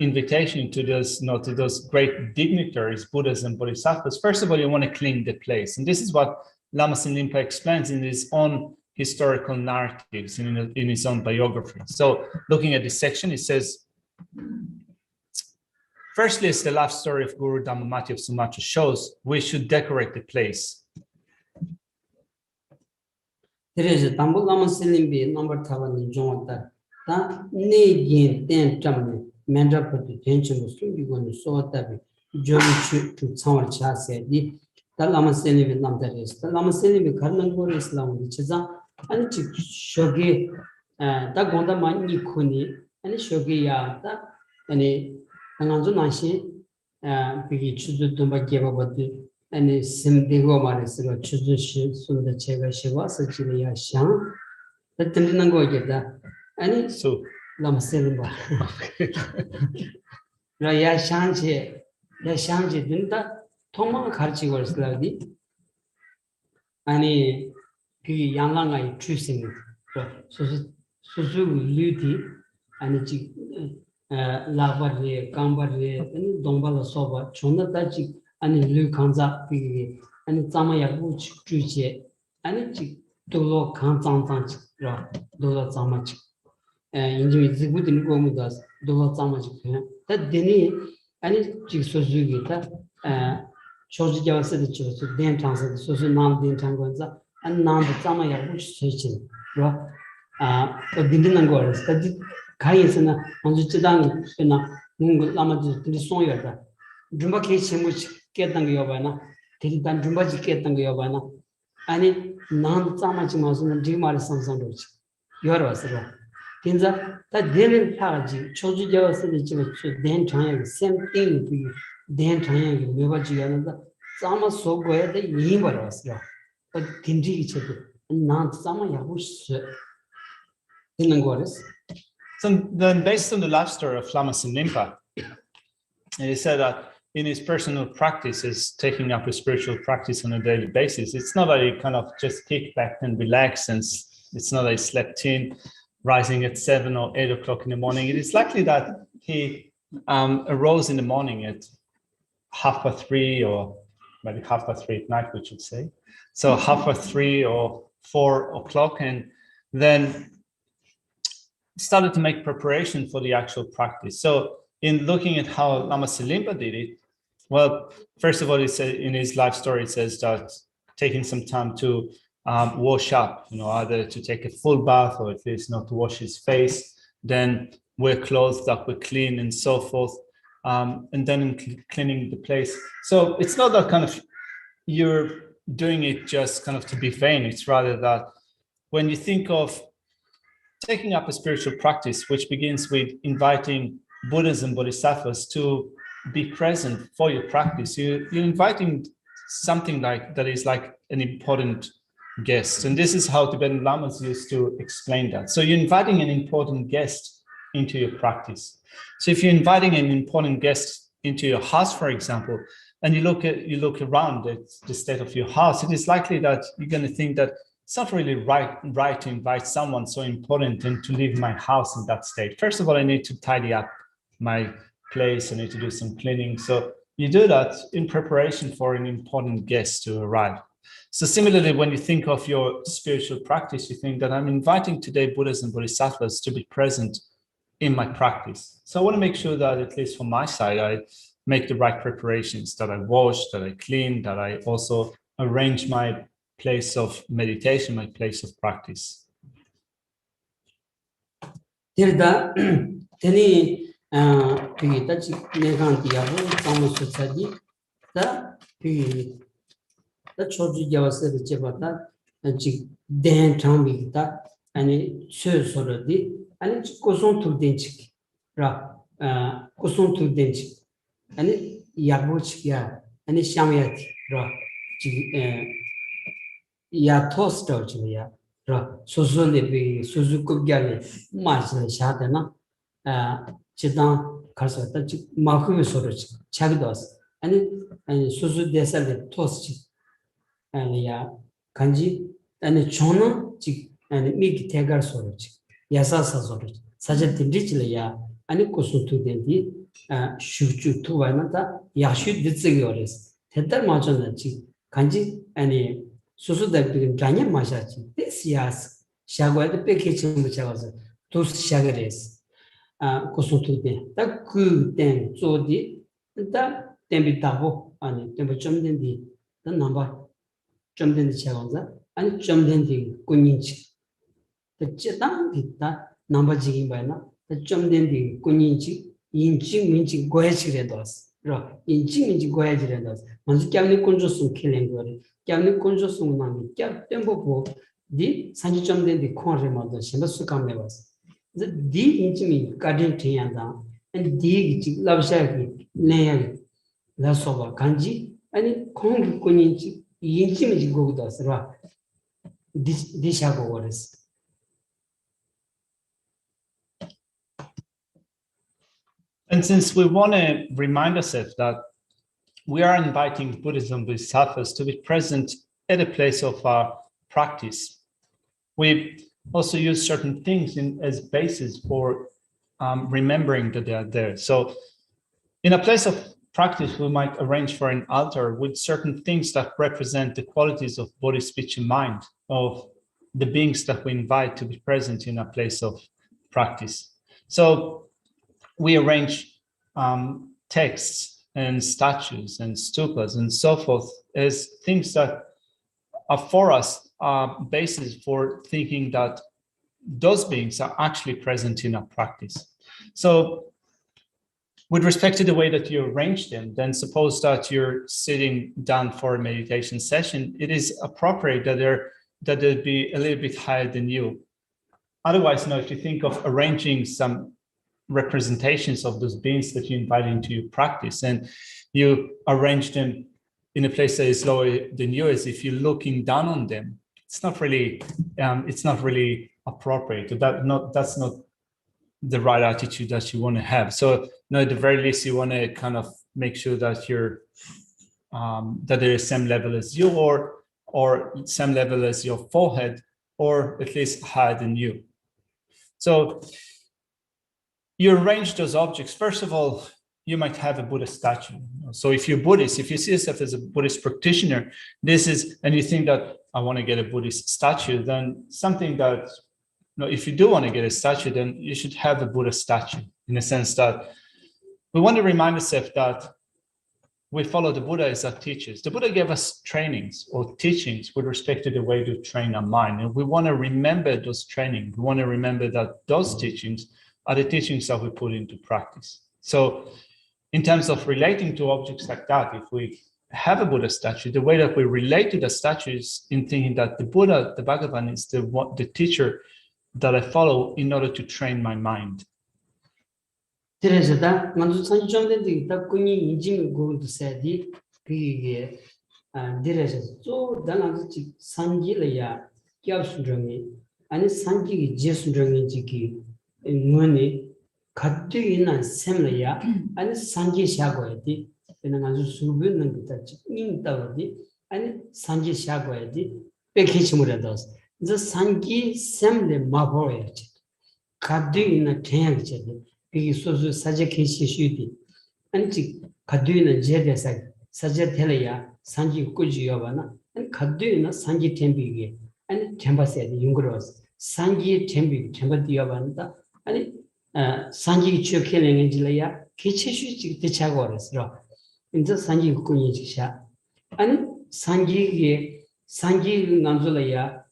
invitation to those great dignitaries, Buddhas and Bodhisattvas. First of all, you want to clean the place. And this is what Lama Sinlimpa explains in his own historical narratives, in his own biography. So looking at this section, it says, firstly, as the life story of Guru Dhamamati of Sumatra shows, we should decorate the place. 그래서 담보 라마 셀림비 넘버 타반이 종었다. 다 내긴 된 점에 맨저부터 된점을 숨기고는 쏘았다비 조리 주 창을 차세디 다 라마 셀림비 남다리스 라마 셀림비 가는 거를 이슬람이 지자 아니 즉 쇼게 다 gonda 많이 코니 아니 쇼게야 다 아니 당한조 나시 비기 추도 좀 바뀌어버디 아니 심대고 말했어 추주시 순대 제가 시와서 지내야 샹 듣는 거겠다 아니 So 남세는 봐 야 샹제 된다 통만 가르치고 있으라디 아니 그 양랑아이 출신 소수 류디 아니 지 라바르 감바르 동발로 소바 존나다지 아니 류칸자 비 아니 자마야부 주제 아니 지 도로 칸장장 도로 자마치 인지 지구든 거무다 도로 자마치 다 되니 아니 지 소주기다 조지자서도 저 된장서 소소 남 된장건자 안 남도 자마야부 주제진 또 빈드는 거를 까지 가이스나 먼저 지당이 그나 뭔가 남아도 들이 송여다 줌바케 쳔무치 깨단 거 여봐나 대리단 줌바지 깨단 거 여봐나 아니 난 짜마지 마서는 디마르 상상도지 여러 왔어요 진짜 다 되는 타지 초주자서도 지금 된 장에 샘띵 된 장에 뭐가지 하는다 짜마 속고에 대 이마르 왔어요 딘지기 쳐도 난 짜마 야부스 있는 거랬어. So then, based on the life story of Lama Sinlimpa, And he said that in his personal practices, taking up a spiritual practice on a daily basis, it's not that he kind of just kick back and relax, and it's not that he slept in, rising at 7 or 8 o'clock in the morning. It is likely that he arose in the morning at 3:30, or maybe 3:30 at night, we should say. So 3:30 or 4 o'clock, and then started to make preparation for the actual practice. So in looking at how Lama Selimba did it, well, first of all, he said in his life story, it says that taking some time to wash up, either to take a full bath or at least not to wash his face, then wear clothes that were clean and so forth, and then cleaning the place. So it's not that kind of you're doing it just kind of to be vain. It's rather that when you think of taking up a spiritual practice, which begins with inviting Buddhas and Bodhisattvas to be present for your practice, you're inviting something like that is like an important guest. And this is how Tibetan Lamas used to explain that. So you're inviting an important guest into your practice. So if you're inviting an important guest into your house, for example, and you look around at the state of your house, it is likely that you're going to think that it's not really right to invite someone so important and to leave my house in that state. First of all, I need to tidy up my place. I need to do some cleaning. So you do that in preparation for an important guest to arrive. So similarly, when you think of your spiritual practice, you think that I'm inviting today Buddhas and Bodhisattvas to be present in my practice. So I want to make sure that, at least from my side, I make the right preparations, that I wash, that I clean, that I also arrange my place of meditation, my place of practice. Tirda teni pi ta chi negan dia bu samu sutsadi ta pi ta choju jawase de chebata chi den thambi ta ani chö sorodi ani koson tu denchik ra koson tu denchik ani yabu chya ani shamyat ra chi ya toaster chya ra soso le bi soso kubgyale 마스 샤데나 지단 가서 딱 마크미 소리지 차기도 아니 수수 대살에 토스지 아니야 간지 아니 존은 지 아니 미기 대갈 소리지 야사사 소리지 사실 딘디질이야 아니 고수투된디 슈추 투와나다 야슈 디츠기오레스 대달 맞았나 지 간지 아니 수수 대비 간이 마샤지 데시아스 샤고에도 패키지 뭐 잡아서 도스 샤그레스 고소투데 딱 그땐 조디 딱 템비타고 아니 템비 좀 된디 더 넘버 좀 된디 차원자 아니 좀 된디 군인치 그때당 있다 넘버 지기 봐나 좀 된디 군인치 인치 민치 고해지래도스 로 인치 민치 고해지래도스 먼저 꺄니 콘조스 킬링 거리 꺄니 콘조스 나미 꺄 템포고 디 산지점 된디 콘레마도 심버스 감내버스 디 인치미 가든 티ян다 and 디 기 랍샤기 내야 라소바 간지 아니 콩기 코니치 인치미 고고다스라 디샤고 거레스 And since we want to remind ourselves that we are inviting Buddhism and Bodhisattvas to be present at a place of our practice, we also use certain things as basis for remembering that they are there. So in a place of practice, we might arrange for an altar with certain things that represent the qualities of body, speech, and mind, of the beings that we invite to be present in a place of practice. So we arrange texts and statues and stupas and so forth as things that are for us basis for thinking that those beings are actually present in our practice. So with respect to the way that you arrange them, then suppose that you're sitting down for a meditation session, it is appropriate that they'll be a little bit higher than you. Otherwise, if you think of arranging some representations of those beings that you invite into your practice and you arrange them in a place that is lower than you, as if you're looking down on them, it's not really appropriate. That's not the right attitude that you want to have. So, at the very least, you want to kind of make sure that you're that they're the same level as you, or same level as your forehead, or at least higher than you. So you arrange those objects. First of all, you might have a Buddha statue. So if you're Buddhist, if you see yourself as a Buddhist practitioner, and you think that I want to get a Buddhist statue, then something that, if you do want to get a statue, then you should have a Buddha statue, in the sense that we want to remind ourselves that we follow the Buddha as our teachers. The Buddha gave us trainings or teachings with respect to the way to train our mind. And we want to remember those trainings. We want to remember that those teachings are the teachings that we put into practice. So in terms of relating to objects like that, if we have a Buddha statue, the way that we relate to the statue is in thinking that the Buddha, the Bhagavan, is the teacher that I follow in order to train my mind. 그래서 다 먼저 선정된 다 군이 인증을 고도 세디 그게 그래서 또 당한 산지래야 기업순정이 아니 산지기 제순정이 지기 뭐니 갖고 있는 셈래야 아니 산지 샤고야디 그냥 아주 수분은 그다 인다고디 아니 산지 샤고야디 백해치무라도 이제 산지 셈래 마보야지 갖고 있는 태양이지 그게 소소 사제케 시슈디 안지 가드이는 제대사 사제텔이야 산지 꾸지여바나 안 가드이는 산지 템비게 아니 템바세디 융그로스 산지 템비 템바디여반다 아니 산지 추케랭에 질이야 기체슈지 대차고라서 인자 산지 꾸니지샤 아니 산지게 산지 남줄이야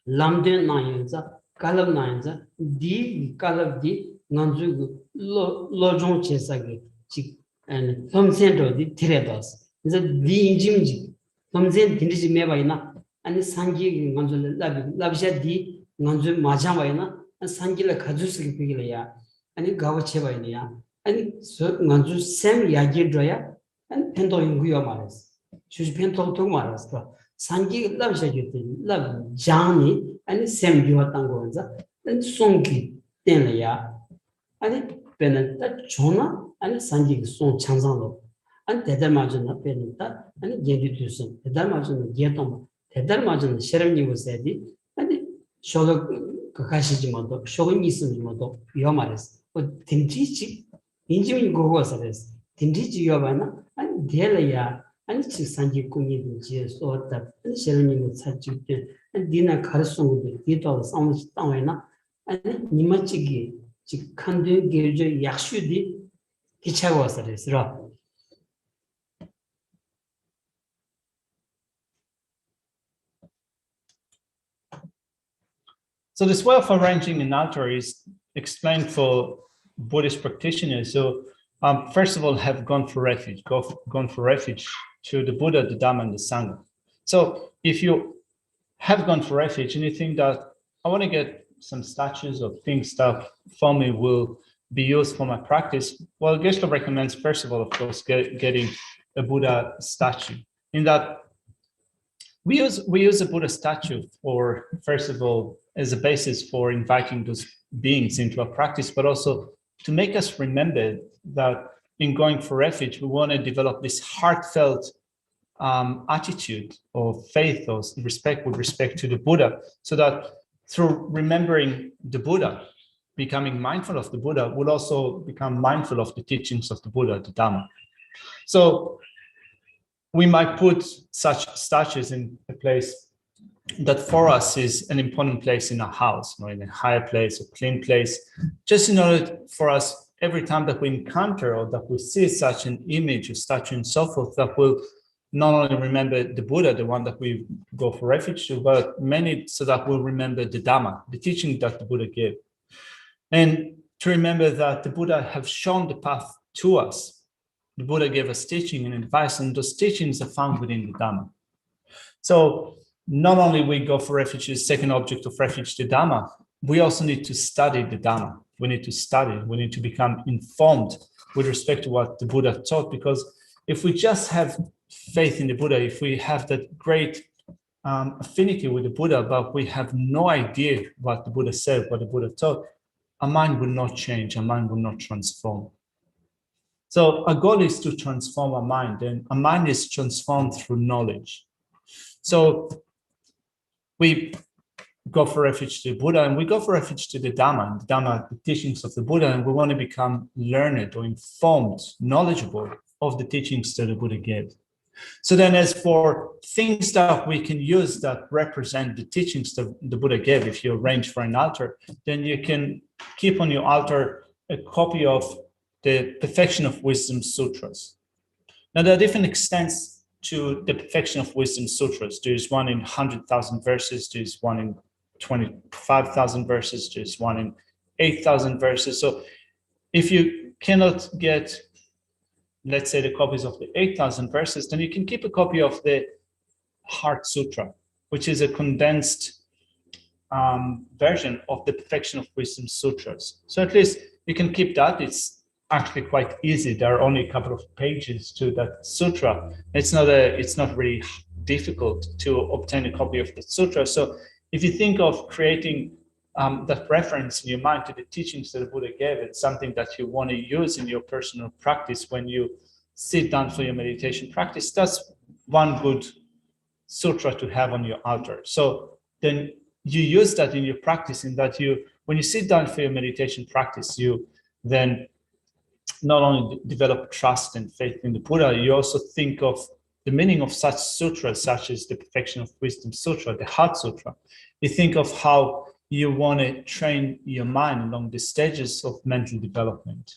람데 나인자 칼럽 나인자 디 칼럽디 난주 로종 제사게 지 and 덤센도디 티레도스 이제 디인짐지 덤센 딘디지 메바이나 아니 산지 난주 라비샤디 난주 마자바이나 산지를 가주스기 비길이야 아니 가워체바이냐 아니 난주 샘 야기드야 아니 펜도 인구요 말았어 주지 펜도 또 말았어 산지 라비샤지 라 장이 아니 샘 비왔던 거자 송기 때려야 아니 베는다 존나 아니 산지 송 창상로 아니 대달 맞은 베는다 아니 예디두선 대달 맞은 예동 대달 맞은 셔름니 보세디 아니 쇼도 가시지 모두 쇼근 있으면 모두 위험하레스 딘지지 인지민 고고서레스 딘지지 위험하나 아니 대려야 아니 산지 꾸니도 지에서다 아니 셔름니 찾지 때 디나 가르송도 디도 상황이 땅에나 아니 니마치기 직한데 게르저 약슈디 기차고 왔어요. So this way of arranging an altar is explained for Buddhist practitioners. So first of all, have gone for refuge to the Buddha, the Dhamma, and the Sangha. So if you have gone for refuge and you think that I want to get some statues of things that for me will be used for my practice, well, Geshe recommends, first of all, of course, getting a Buddha statue. In that we use a Buddha statue for, first of all, as a basis for inviting those beings into our practice, but also to make us remember that in going for refuge, we want to develop this heartfelt attitude of faith or respect with respect to the Buddha, so that through remembering the Buddha, becoming mindful of the Buddha, we'll also become mindful of the teachings of the Buddha, the Dhamma. So we might put such statues in a place that for us is an important place in our house, in a higher place, a clean place, just in order for us, every time that we encounter or that we see such an image, a statue and so forth, that will not only remember the Buddha, the one that we go for refuge to, but so that we'll remember the Dhamma, the teaching that the Buddha gave. And to remember that the Buddha have shown the path to us. The Buddha gave us teaching and advice, and those teachings are found within the Dhamma. So not only we go for refuge, the second object of refuge, the Dhamma, we also need to study the Dhamma. We need to study, we need to become informed with respect to what the Buddha taught, because if we just have faith in the Buddha, if we have that great affinity with the Buddha, but we have no idea what the Buddha said, what the Buddha taught, our mind will not change, our mind will not transform. So our goal is to transform our mind, and our mind is transformed through knowledge. So we go for refuge to the Buddha, and we go for refuge to the Dhamma, and the Dhamma, the teachings of the Buddha, and we want to become learned or informed, knowledgeable of the teachings that the Buddha gave. So then as for things that we can use that represent the teachings that the Buddha gave, if you arrange for an altar, then you can keep on your altar a copy of the Perfection of Wisdom Sutras. Now, there are different extents to the Perfection of Wisdom Sutras. There's one in 100,000 verses, there's one in 25,000 verses, there's one in 8,000 verses. So if you cannot get, let's say, the copies of the 8,000 verses, then you can keep a copy of the Heart Sutra, which is a condensed version of the Perfection of Wisdom Sutras. So at least you can keep that. It's actually quite easy. There are only a couple of pages to that sutra. It's not really difficult to obtain a copy of the sutra. So if you think of creating that reference in your mind to the teachings that the Buddha gave, it's something that you want to use in your personal practice when you sit down for your meditation practice, that's one good sutra to have on your altar. So then you use that in your practice, in that when you sit down for your meditation practice, you then not only develop trust and faith in the Buddha, you also think of the meaning of such sutras, such as the Perfection of Wisdom Sutra, the Heart Sutra. You think of how you want to train your mind along the stages of mental development.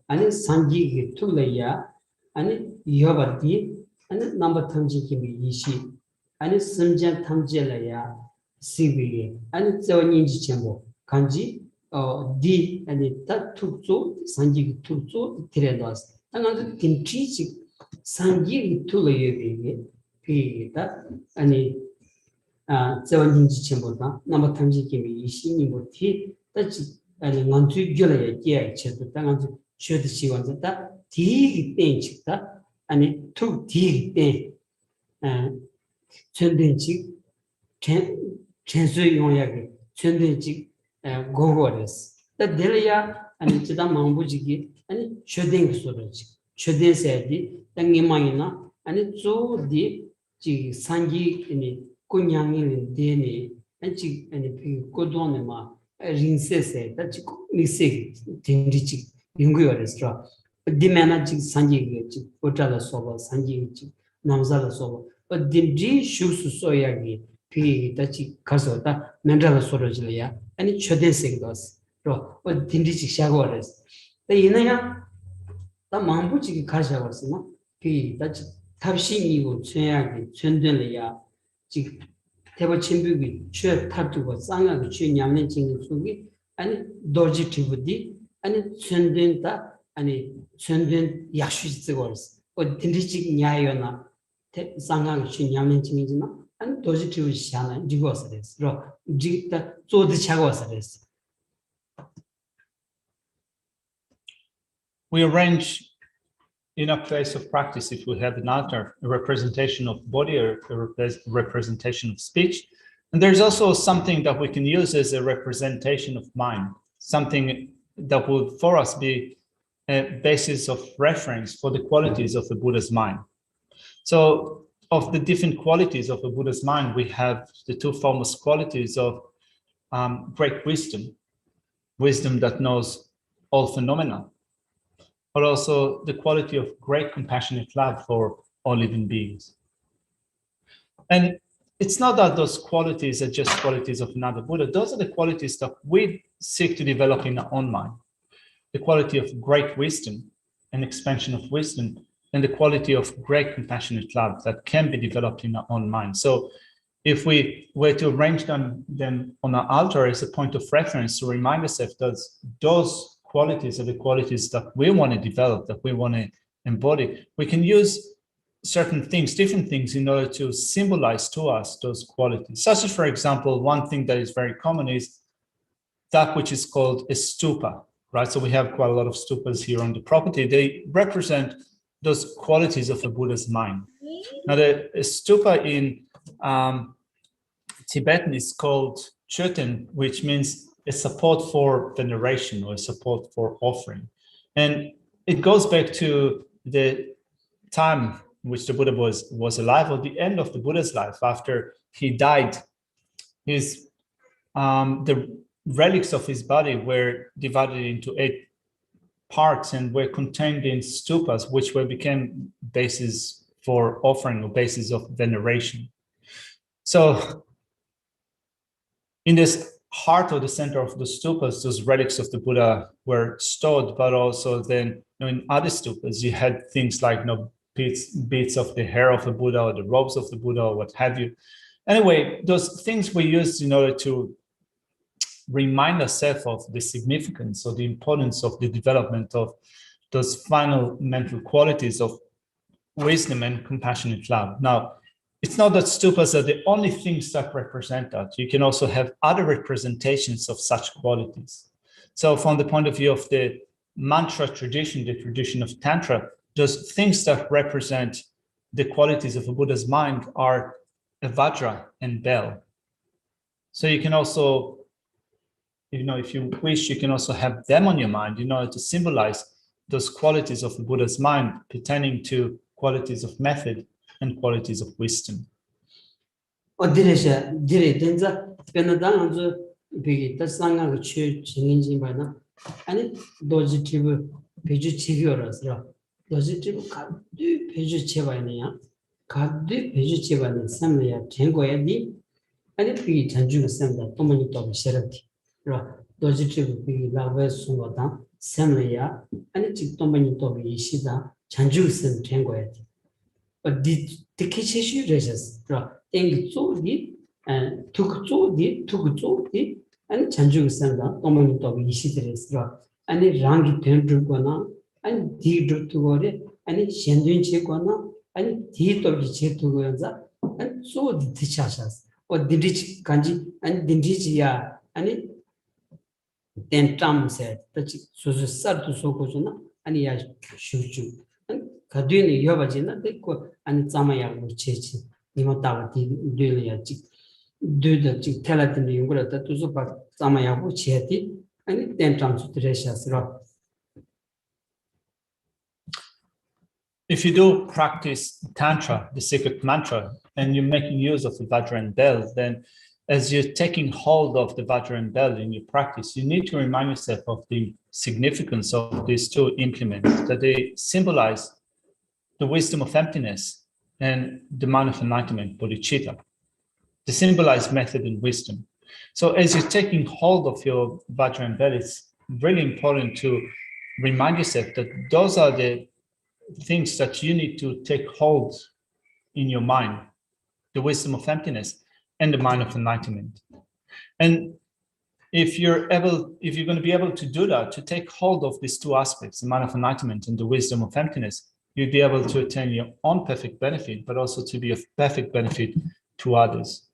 아니 상기기 툴레야 아니 여버디 아니 넘버 탐지기 이시 아니 심장 탐지래야 시비 아니 저인지 전부 간지 디 아니 다 툭조 상기기 툭조 트레도스 당한테 김치지 상기기 툴레예비 비다 아니 저인지 전부다 넘버 탐지기 이시니 뭐티 따지 아니 원투 줄에 게 쳐도 당한테 should see one that 디 땡치다 아니 투 디 땡 천된지 전수 용약이 천된지 고고레스 다 델이야 아니 지다 망부지기 아니 쇼딩 소리지 쇼딩세디 땅이마이나 아니 조디 지 상기 아니 고냥이 데니 아니 그 고도네마 린세세 다 지고 미세 딘디지 Linguistra, Dimanaging Sanji, Potala Soba, Sanji, Namzala Soba, but Dindi Shusu Soyagi, P. Tachi Kasota, Mandala Sorojilia, and it should singles, or Dindi Shagores. The Inaya, the Mambuchi Kashavas, P. Tachi Tabshi, Chuyagi, Chendelia, Table Chimbugi, Chur Tatu, Sanga, Chunyam Sugi, and Doji Tivudi. 아니 천된다 아니 천된 약수지거스 딘디직 냐요나 상황 신냐면 중이지나 안 도지티브 시하나 디고스레스 로 지다 조드 차고스레스 We arrange in a place of practice, if we have an altar, a representation of body or a representation of speech, and there's also something that we can use as a representation of mind, something that would for us be a basis of reference for the qualities of the Buddha's mind. So of the different qualities of the Buddha's mind, we have the two foremost qualities of great wisdom, wisdom that knows all phenomena, but also the quality of great compassionate love for all living beings. And it's not that those qualities are just qualities of another Buddha. Those are the qualities that we seek to develop in our own mind. The quality of great wisdom and expansion of wisdom, and the quality of great compassionate love that can be developed in our own mind. So if we were to arrange them on our altar as a point of reference to remind ourselves that those qualities are the qualities that we want to develop, that we want to embody, we can use certain things, different things, in order to symbolize to us those qualities. Such as, for example, one thing that is very common is that which is called a stupa, right? So we have quite a lot of stupas here on the property. They represent those qualities of the Buddha's mind. Now, the stupa in Tibetan is called Choten, which means a support for veneration or a support for offering. And it goes back to the time in which the Buddha was alive, or the end of the Buddha's life. After he died, his the relics of his body were divided into 8 parts and were contained in stupas, which became bases for offering or bases of veneration. So in this heart or the center of the stupas, those relics of the Buddha were stored, but also then in other stupas, you had things like bits of the hair of the Buddha or the robes of the Buddha or what have you. Anyway, those things were used in order to remind ourselves of the significance or the importance of the development of those final mental qualities of wisdom and compassionate love. Now, it's not that stupas are the only things that represent that. You can also have other representations of such qualities. So from the point of view of the mantra tradition, the tradition of Tantra, those things that represent the qualities of a Buddha's mind are a vajra and bell. So you can also, if you wish, you can also have them on your mind in order to symbolize those qualities of the Buddha's mind pertaining to qualities of method and qualities of wisdom. But the Geshe races, Eng Zodi and Tuk Zodi, and Chanju Sanda, Domini Tobi Ishidres, and a Rangi Tendrugana, and Didu Tugore, and a Shendun Chekwana, and Tito Chetuganza, and so the Tichashas, or the rich Kanji, and the Rijia, and it then Tam said, that so the Sartu Sokojuna, and he has Shuchu. Kaduni Yovajina, they go and Samaya Chechi, Nimotavati, Dulia, do the Chikalatin Yungura, Tuzupa, Samaya Cheti, and then comes to Reshas Rock. If you do practice Tantra, the secret mantra, and you're making use of the Vajra and bell, then as you're taking hold of the Vajra and bell in your practice, you need to remind yourself of the significance of these 2 implements, that they symbolize the wisdom of emptiness and the mind of enlightenment, bodhicitta, the symbolized method and wisdom. So as you're taking hold of your Vajra and bell, it's really important to remind yourself that those are the things that you need to take hold in your mind, the wisdom of emptiness and the mind of enlightenment. And if you're going to be able to do that, to take hold of these 2 aspects, the mind of enlightenment and the wisdom of emptiness, you'd be able to attain your own perfect benefit, but also to be of perfect benefit to others.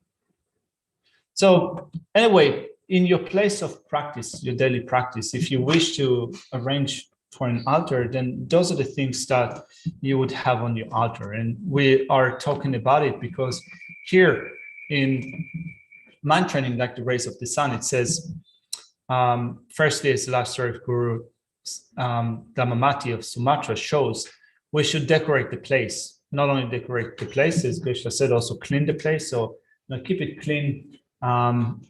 So anyway, in your place of practice, your daily practice, if you wish to arrange for an altar, then those are the things that you would have on your altar. And we are talking about it because here in mind training, like the rays of the sun, it says, firstly, as the last story of Guru Dhammamati of Sumatra shows, we should decorate the place. Not only decorate the place, as Geshe said, also clean the place. So keep it clean.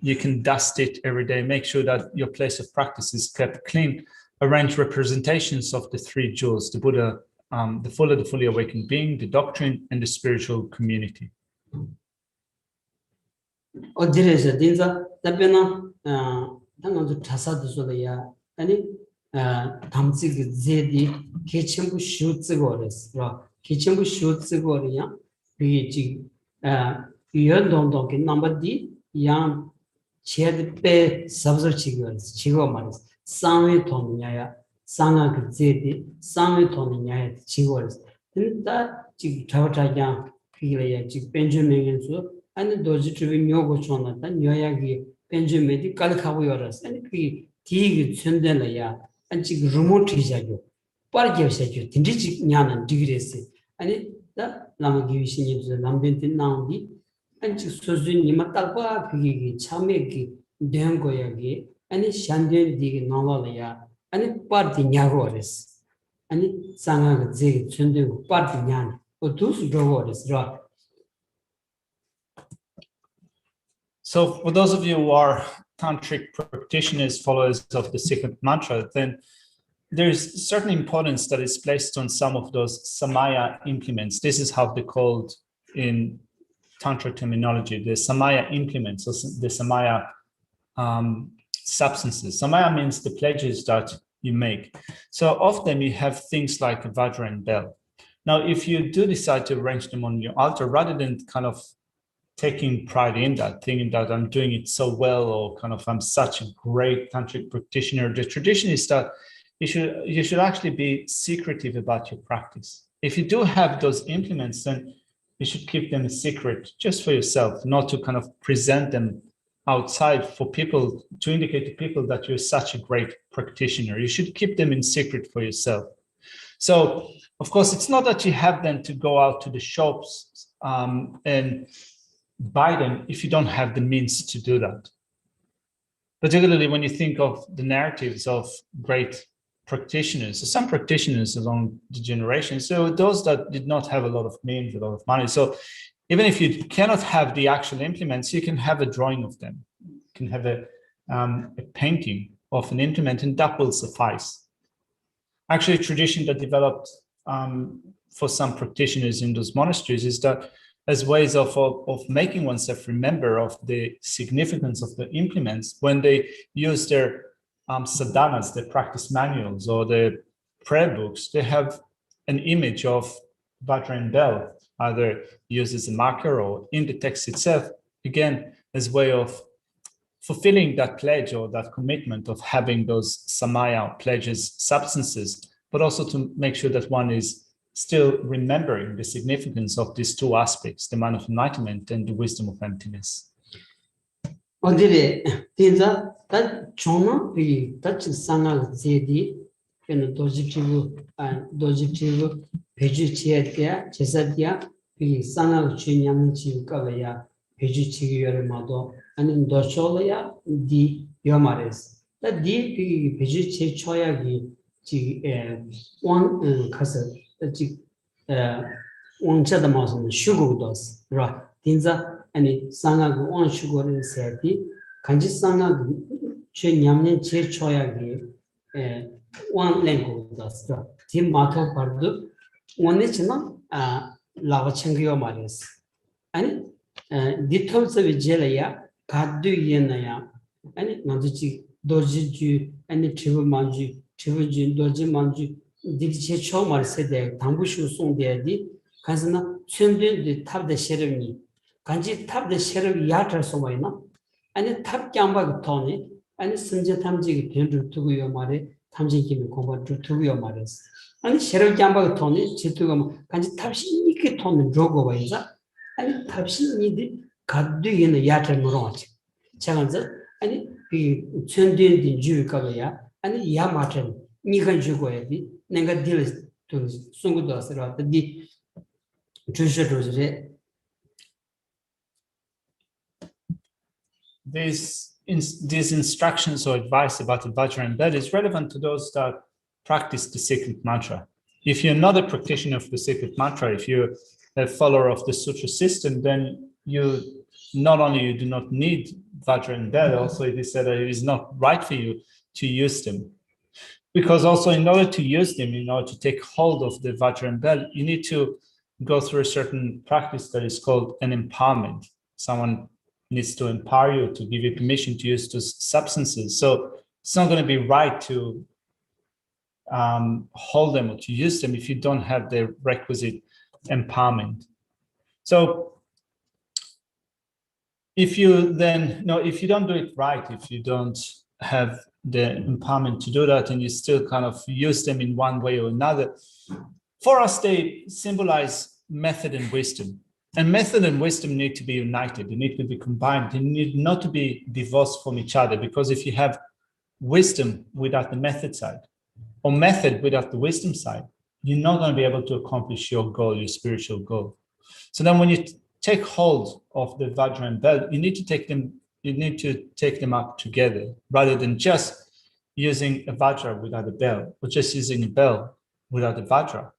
You can dust it every day. Make sure that your place of practice is kept clean. Arrange representations of the 3 jewels, the Buddha, the fully awakened being, the doctrine, and the spiritual community. 담직 제디 개첨부 슈츠고레스 라 개첨부 슈츠고리야 비지 연동동게 넘버디 양 제드베 서브저치고스 지고 말스 상위 돈냐야 상아 그 제디 상위 돈냐야 지고레스 근다 지 타와타야 피레야 지 벤주메겐수 아니 도지트비 뇨고 촌나다 뇨야기 벤주메디 깔카고 요라스 아니 그 디기 춘데나야 and chig remote hijago parge sajo tindiji nyana digresi ani da lama givishi ni lambente naudi and chig sozu ni matalpa pigi chamegi dengoyagi ani shanden dig nalaya ani parti nyagores ani sanga ze chunde parti nyan otus dogores ra. So for those of you who are tantric practitioners, followers of the secret mantra, then there's certain importance that is placed on some of those samaya implements. This is how they're called in tantra terminology, the samaya implements, or the samaya substances. Samaya means the pledges that you make. So of them you have things like a vajra and bell. Now, if you do decide to arrange them on your altar, rather than kind of taking pride in that, thinking that I'm doing it so well, or kind of I'm such a great tantric practitioner, the tradition is that you should actually be secretive about your practice. If you do have those implements, then you should keep them a secret just for yourself, not to kind of present them outside for people, to indicate to people that you're such a great practitioner. You should keep them in secret for yourself. So, of course, it's not that you have them to go out to the shops and buy them if you don't have the means to do that. Particularly when you think of the narratives of great practitioners, so some practitioners along the generations, so those that did not have a lot of means, a lot of money. So even if you cannot have the actual implements, you can have a drawing of them. You can have a painting of an implement, and that will suffice. Actually, a tradition that developed for some practitioners in those monasteries is that as ways of making oneself remember of the significance of the implements, when they use their sadhanas, their practice manuals, or the prayer books, they have an image of vajra and bell, either used as a marker or in the text itself, again, as a way of fulfilling that pledge or that commitment of having those samaya pledges, substances, but also to make sure that one is still remembering the significance of these two aspects, the mind of enlightenment and the wisdom of emptiness. Odile, tinza, that chona, the touch sanga zedi, and dojitivu, pejutia, chesatia, the sanga chinyamichi kavaya, pejuti mado, and in docholaya, di yomares. That di pejuti choyagi, one cousin. Oncha the mouse and sugar does, right? Tinza and it sanga on sugar in seti, Kanji sanga chen yamne che choyagi, one lengo does, Tim Mato Pardu, one nichina, lava changio maris. And dithos of jelaya, kadu yenaya, and it nazichi, doji, and the tribu manju, tribu doji manju. Didiche chomar sede tambushu song dedi kazna chöndün de tab de şerevni kanji tab de şerev yatra somayna ani tab kyamba toni ani simje tamji gi tendu tuguyo mare tamji kimi komba tuguyo mares ani şerev kyamba toni chitugo kanji tabshi iki ton rogo waiza ani tabshi ni kaddu yene yatra muronchi chaganza ani bi chöndün din juru kabaya ani yamatra nigan jugoyedi nenga deals to sungu dasra the these instructions or advice about the vajra and bell is relevant to those that practice the secret mantra. If you're not a practitioner of the secret mantra, if you're a follower of the sutra system, then you not only you do not need vajra and bell, also it is said that it is not right for you to use them. Because also in order to use them, in order to take hold of the vajra and bell, you need to go through a certain practice that is called an empowerment. Someone needs to empower you, to give you permission to use those substances. So it's not going to be right to hold them or to use them if you don't have the requisite empowerment. So if you if you don't do it right, if you don't have the empowerment to do that and you still kind of use them in one way or another, for us they symbolize method and wisdom. And method and wisdom need to be united, they need to be combined, they need not to be divorced from each other, because if you have wisdom without the method side, or method without the wisdom side, you're not going to be able to accomplish your goal, your spiritual goal. So then when you take hold of the Vajra and bell, you need to take them up together rather than just using a Vajra without a bell, or just using a bell without a Vajra,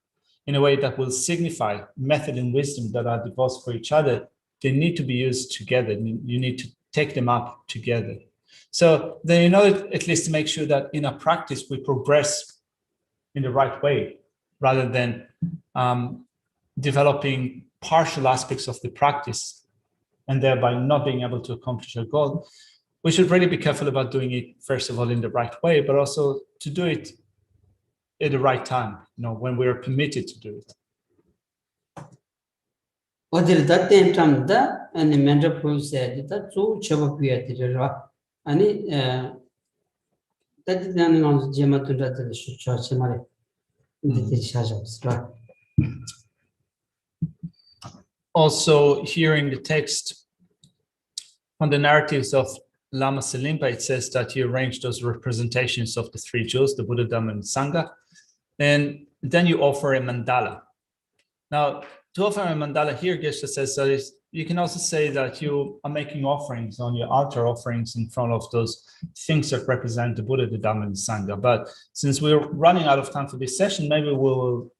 in a way that will signify method and wisdom that are divorced for each other. They need to be used together. You need to take them up together. So then, in order at least to make sure that in our practice, we progress in the right way, rather than developing partial aspects of the practice and thereby not being able to accomplish our goal, we should really be careful about doing it, first of all, in the right way, but also to do it at the right time, when we're permitted to do it. 어딜 다 땐tam다 아니 mental process 다 조 쳐버 비야들어 아니 다디나는 건 제마들한테 수치하지 말에 이제 샤자스라. Also, hearing the text on the narratives of Lama Selimpa, it says that he arranged those representations of the three jewels, the Buddha, Dhamma, and Sangha, and then you offer a mandala. Now, to offer a mandala here, Geshe says that you can also say that you are making offerings on your altar, offerings in front of those things that represent the Buddha, the Dhamma, and the Sangha. But since we're running out of time for this session, maybe we'll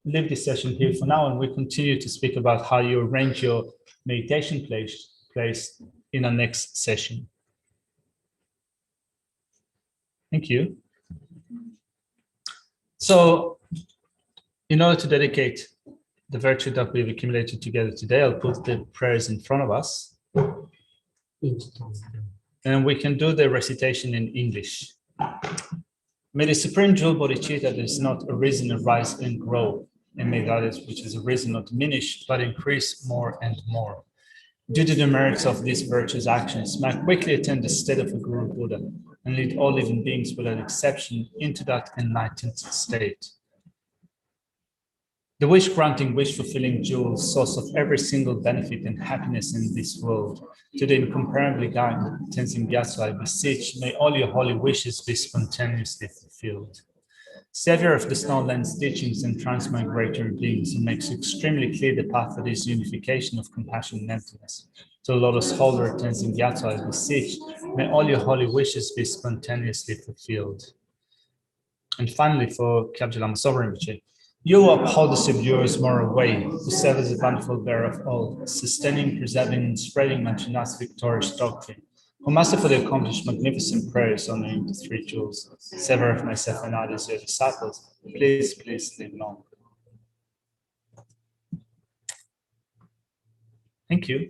leave this session here for now, and we continue to speak about how you arrange your meditation place in our next session. Thank you. So, in order to dedicate the virtue that we've accumulated together today, I'll put the prayers in front of us. And we can do the recitation in English. May the Supreme Jewel Bodhicitta that is not arisen, arise and grow, and may that which is arisen not diminish, but increase more and more. Due to the merits of these virtuous actions, may I quickly attain the state of a Guru Buddha and lead all living beings without exception into that enlightened state. The wish-granting, wish-fulfilling jewel, source of every single benefit and happiness in this world, to the incomparably kind Tenzin Gyatso, I beseech, may all your holy wishes be spontaneously fulfilled. Savior of the Snowlands teachings and transmigratory beings, who makes extremely clear the path that is unification of compassion and emptiness. To the Lotus Holder Tenzin Gyatso, I beseech, may all your holy wishes be spontaneously fulfilled. And finally, for Kyabje Lama Sovereign Rinpoche, you uphold the subduer's moral way, who serve as a bountiful bearer of all, sustaining, preserving, and spreading Manchunath's victorious doctrine, who masterfully accomplished magnificent prayers honoring the three jewels. Sever of myself and others, your disciples, please live long. Thank you.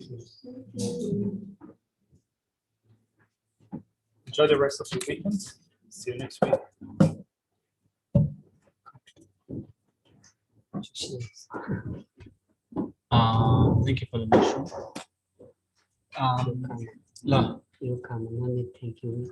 Enjoy the rest of your weekend. See you next week. Thank you for the mission. You come and thank you.